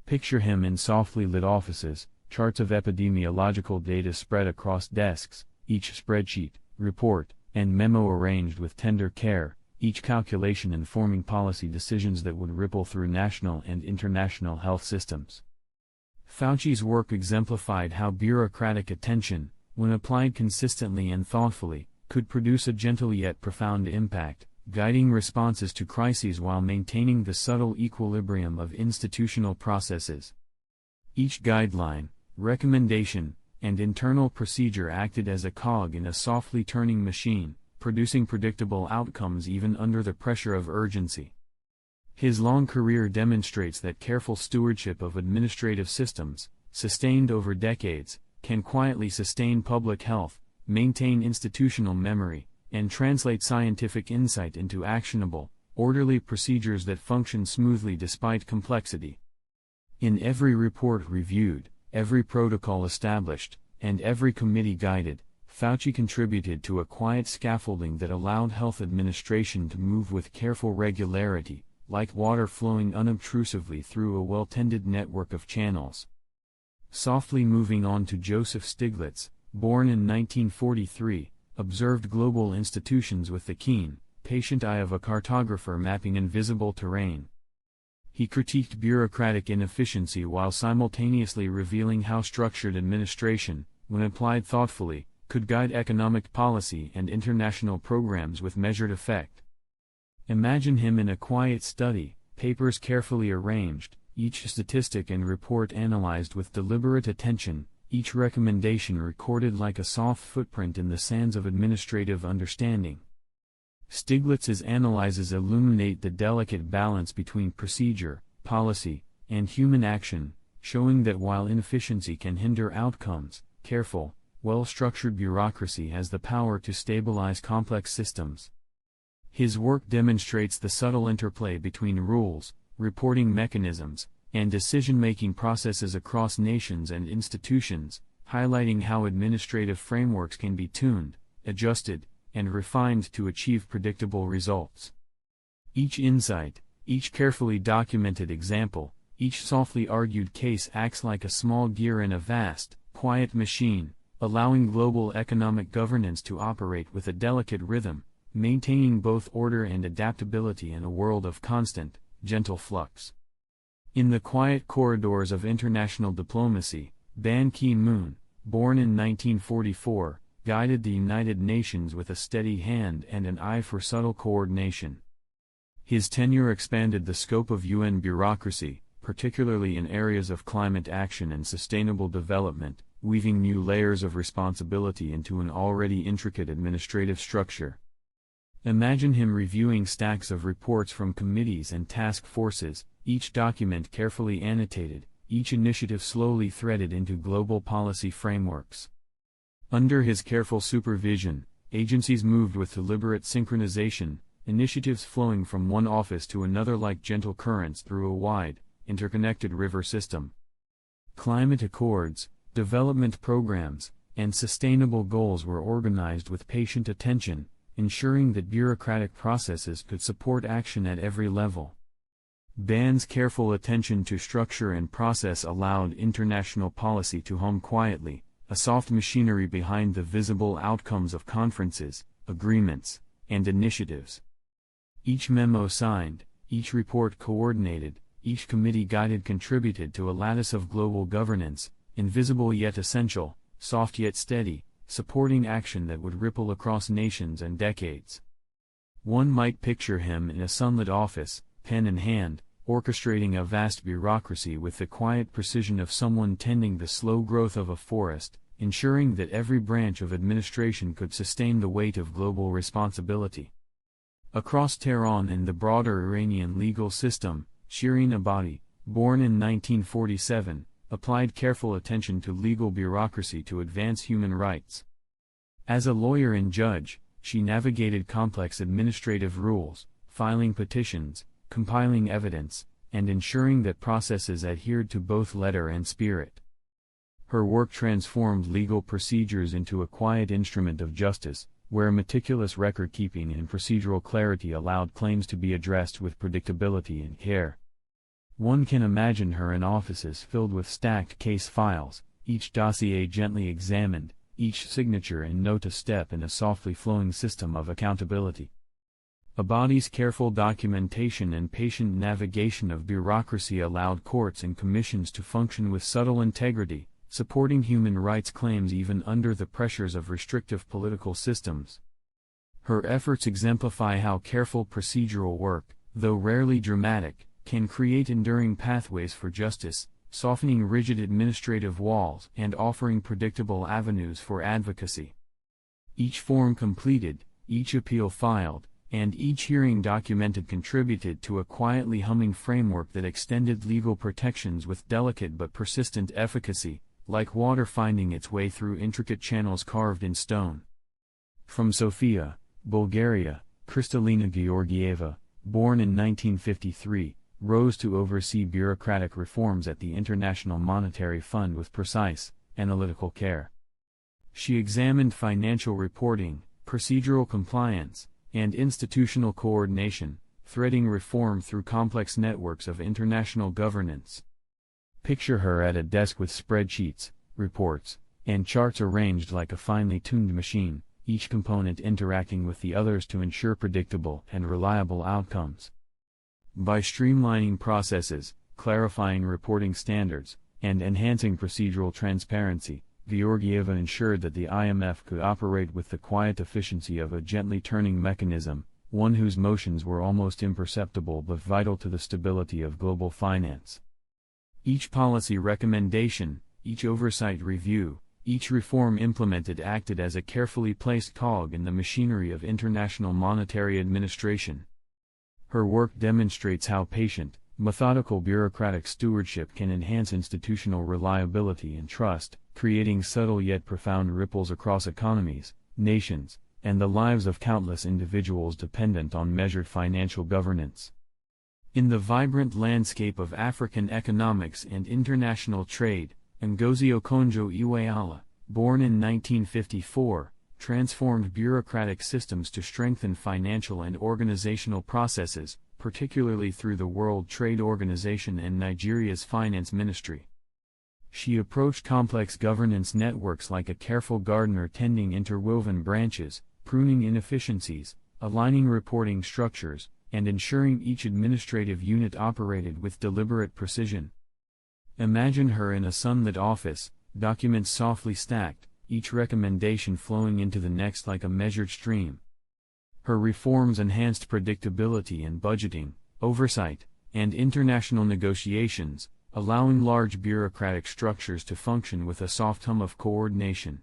Picture him in softly lit offices, charts of epidemiological data spread across desks, each spreadsheet, report, and memo arranged with tender care, each calculation informing policy decisions that would ripple through national and international health systems. Fauci's work exemplified how bureaucratic attention, when applied consistently and thoughtfully, could produce a gentle yet profound impact, guiding responses to crises while maintaining the subtle equilibrium of institutional processes. Each guideline, recommendation, and internal procedure acted as a cog in a softly turning machine, producing predictable outcomes even under the pressure of urgency. His long career demonstrates that careful stewardship of administrative systems, sustained over decades, can quietly sustain public health, maintain institutional memory, and translate scientific insight into actionable, orderly procedures that function smoothly despite complexity. In every report reviewed, every protocol established, and every committee guided, Fauci contributed to a quiet scaffolding that allowed health administration to move with careful regularity, like water flowing unobtrusively through a well-tended network of channels. Softly moving on to Joseph Stiglitz, born in 1943, observed global institutions with the keen, patient eye of a cartographer mapping invisible terrain. He critiqued bureaucratic inefficiency while simultaneously revealing how structured administration, when applied thoughtfully, could guide economic policy and international programs with measured effect. Imagine him in a quiet study, papers carefully arranged, each statistic and report analyzed with deliberate attention, each recommendation recorded like a soft footprint in the sands of administrative understanding. Stiglitz's analyses illuminate the delicate balance between procedure, policy, and human action, showing that while inefficiency can hinder outcomes, careful, well-structured bureaucracy has the power to stabilize complex systems. His work demonstrates the subtle interplay between rules, reporting mechanisms, and decision-making processes across nations and institutions, highlighting how administrative frameworks can be tuned, adjusted, and refined to achieve predictable results. Each insight, each carefully documented example, each softly argued case acts like a small gear in a vast, quiet machine, allowing global economic governance to operate with a delicate rhythm, maintaining both order and adaptability in a world of constant, gentle flux. In the quiet corridors of international diplomacy, Ban Ki-moon, born in 1944, guided the United Nations with a steady hand and an eye for subtle coordination. His tenure expanded the scope of UN bureaucracy, particularly in areas of climate action and sustainable development, weaving new layers of responsibility into an already intricate administrative structure. Imagine him reviewing stacks of reports from committees and task forces, each document carefully annotated, each initiative slowly threaded into global policy frameworks. Under his careful supervision, agencies moved with deliberate synchronization, initiatives flowing from one office to another like gentle currents through a wide, interconnected river system. Climate accords, development programs, and sustainable goals were organized with patient attention, ensuring that bureaucratic processes could support action at every level. Ban's careful attention to structure and process allowed international policy to hum quietly, a soft machinery behind the visible outcomes of conferences, agreements, and initiatives. Each memo signed, each report coordinated, each committee guided contributed to a lattice of global governance, invisible yet essential, soft yet steady, supporting action that would ripple across nations and decades. One might picture him in a sunlit office, pen in hand, orchestrating a vast bureaucracy with the quiet precision of someone tending the slow growth of a forest, ensuring that every branch of administration could sustain the weight of global responsibility. Across Tehran and the broader Iranian legal system, Shirin Ebadi, born in 1947, applied careful attention to legal bureaucracy to advance human rights. As a lawyer and judge, she navigated complex administrative rules, filing petitions, compiling evidence, and ensuring that processes adhered to both letter and spirit. Her work transformed legal procedures into a quiet instrument of justice, where meticulous record-keeping and procedural clarity allowed claims to be addressed with predictability and care. One can imagine her in offices filled with stacked case files, each dossier gently examined, each signature and note a step in a softly flowing system of accountability. Ebadi's careful documentation and patient navigation of bureaucracy allowed courts and commissions to function with subtle integrity, supporting human rights claims even under the pressures of restrictive political systems. Her efforts exemplify how careful procedural work, though rarely dramatic, can create enduring pathways for justice, softening rigid administrative walls and offering predictable avenues for advocacy. Each form completed, each appeal filed, and each hearing documented contributed to a quietly humming framework that extended legal protections with delicate but persistent efficacy, like water finding its way through intricate channels carved in stone. From Sofia, Bulgaria, Kristalina Georgieva, born in 1953, rose to oversee bureaucratic reforms at the International Monetary Fund with precise, analytical care. She examined financial reporting, procedural compliance, and institutional coordination, threading reform through complex networks of international governance. Picture her at a desk with spreadsheets, reports, and charts arranged like a finely tuned machine, each component interacting with the others to ensure predictable and reliable outcomes. By streamlining processes, clarifying reporting standards, and enhancing procedural transparency, Georgieva ensured that the IMF could operate with the quiet efficiency of a gently turning mechanism, one whose motions were almost imperceptible but vital to the stability of global finance. Each policy recommendation, each oversight review, each reform implemented acted as a carefully placed cog in the machinery of international monetary administration. Her work demonstrates how patient, methodical bureaucratic stewardship can enhance institutional reliability and trust, creating subtle yet profound ripples across economies, nations, and the lives of countless individuals dependent on measured financial governance. In the vibrant landscape of African economics and international trade, Ngozi Okonjo-Iweala, born in 1954, transformed bureaucratic systems to strengthen financial and organizational processes, particularly through the World Trade Organization and Nigeria's finance ministry. She approached complex governance networks like a careful gardener tending interwoven branches, pruning inefficiencies, aligning reporting structures, and ensuring each administrative unit operated with deliberate precision. Imagine her in a sunlit office, documents softly stacked, each recommendation flowing into the next like a measured stream. Her reforms enhanced predictability in budgeting, oversight, and international negotiations, allowing large bureaucratic structures to function with a soft hum of coordination.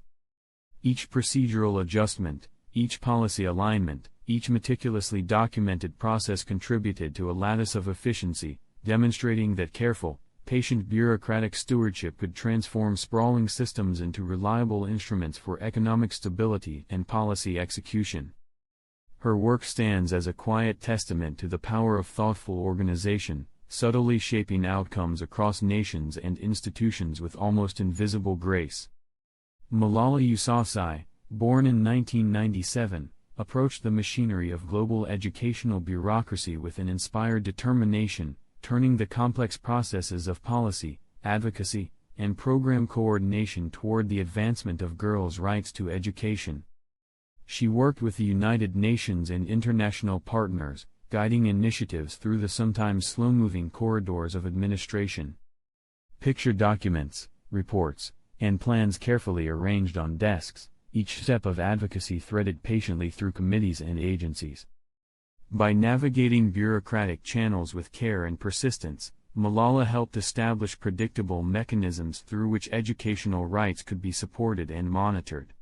Each procedural adjustment, each policy alignment, each meticulously documented process contributed to a lattice of efficiency, demonstrating that careful, patient bureaucratic stewardship could transform sprawling systems into reliable instruments for economic stability and policy execution. Her work stands as a quiet testament to the power of thoughtful organization, subtly shaping outcomes across nations and institutions with almost invisible grace. Malala Yousafzai, born in 1997, approached the machinery of global educational bureaucracy with an inspired determination, turning the complex processes of policy, advocacy, and program coordination toward the advancement of girls' rights to education. She worked with the United Nations and international partners, guiding initiatives through the sometimes slow-moving corridors of administration. Picture documents, reports, and plans carefully arranged on desks, each step of advocacy threaded patiently through committees and agencies. By navigating bureaucratic channels with care and persistence, Malala helped establish predictable mechanisms through which educational rights could be supported and monitored.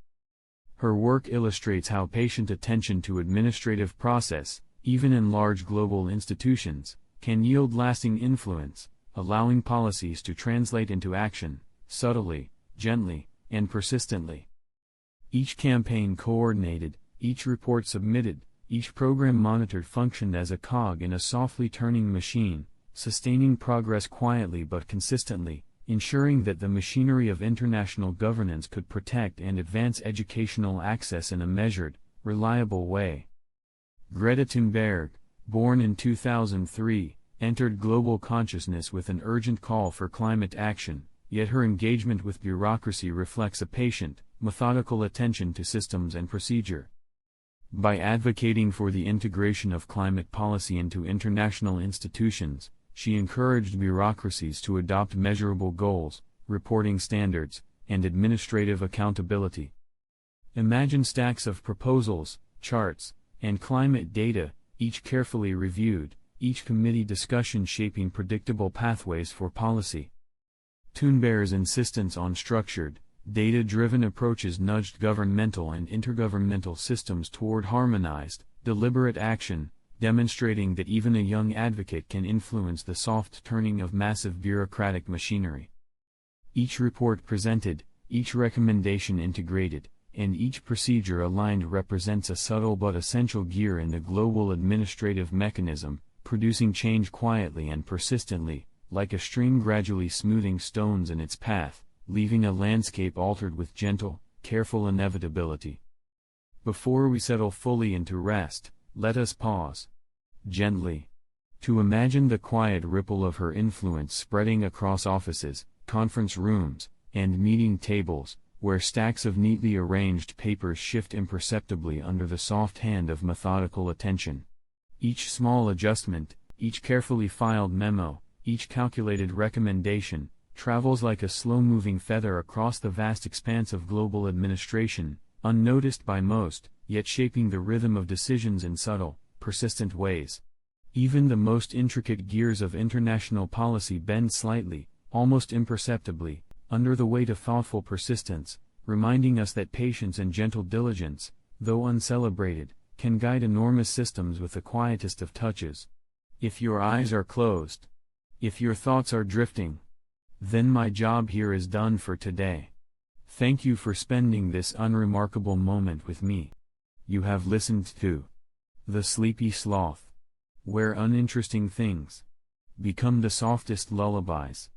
Her work illustrates how patient attention to administrative process, even in large global institutions, can yield lasting influence, allowing policies to translate into action, subtly, gently, and persistently. Each campaign coordinated, each report submitted, each program monitored functioned as a cog in a softly turning machine, sustaining progress quietly but consistently, ensuring that the machinery of international governance could protect and advance educational access in a measured, reliable way. Greta Thunberg, born in 2003, entered global consciousness with an urgent call for climate action, yet her engagement with bureaucracy reflects a patient, methodical attention to systems and procedure. By advocating for the integration of climate policy into international institutions, she encouraged bureaucracies to adopt measurable goals, reporting standards, and administrative accountability. Imagine stacks of proposals, charts, and climate data, each carefully reviewed, each committee discussion shaping predictable pathways for policy. Thunberg's insistence on structured, data-driven approaches nudged governmental and intergovernmental systems toward harmonized, deliberate action, demonstrating that even a young advocate can influence the soft turning of massive bureaucratic machinery. Each report presented, each recommendation integrated, and each procedure aligned represents a subtle but essential gear in the global administrative mechanism, producing change quietly and persistently, like a stream gradually smoothing stones in its path, leaving a landscape altered with gentle, careful inevitability. Before we settle fully into rest, let us pause, gently, to imagine the quiet ripple of her influence spreading across offices, conference rooms, and meeting tables, where stacks of neatly arranged papers shift imperceptibly under the soft hand of methodical attention. Each small adjustment, each carefully filed memo, each calculated recommendation, travels like a slow-moving feather across the vast expanse of global administration, unnoticed by most, yet shaping the rhythm of decisions in subtle, persistent ways. Even the most intricate gears of international policy bend slightly, almost imperceptibly, under the weight of thoughtful persistence, reminding us that patience and gentle diligence, though uncelebrated, can guide enormous systems with the quietest of touches. If your eyes are closed, if your thoughts are drifting, then my job here is done for today. Thank you for spending this unremarkable moment with me. You have listened to The Sleepy Sloth, where uninteresting things become the softest lullabies.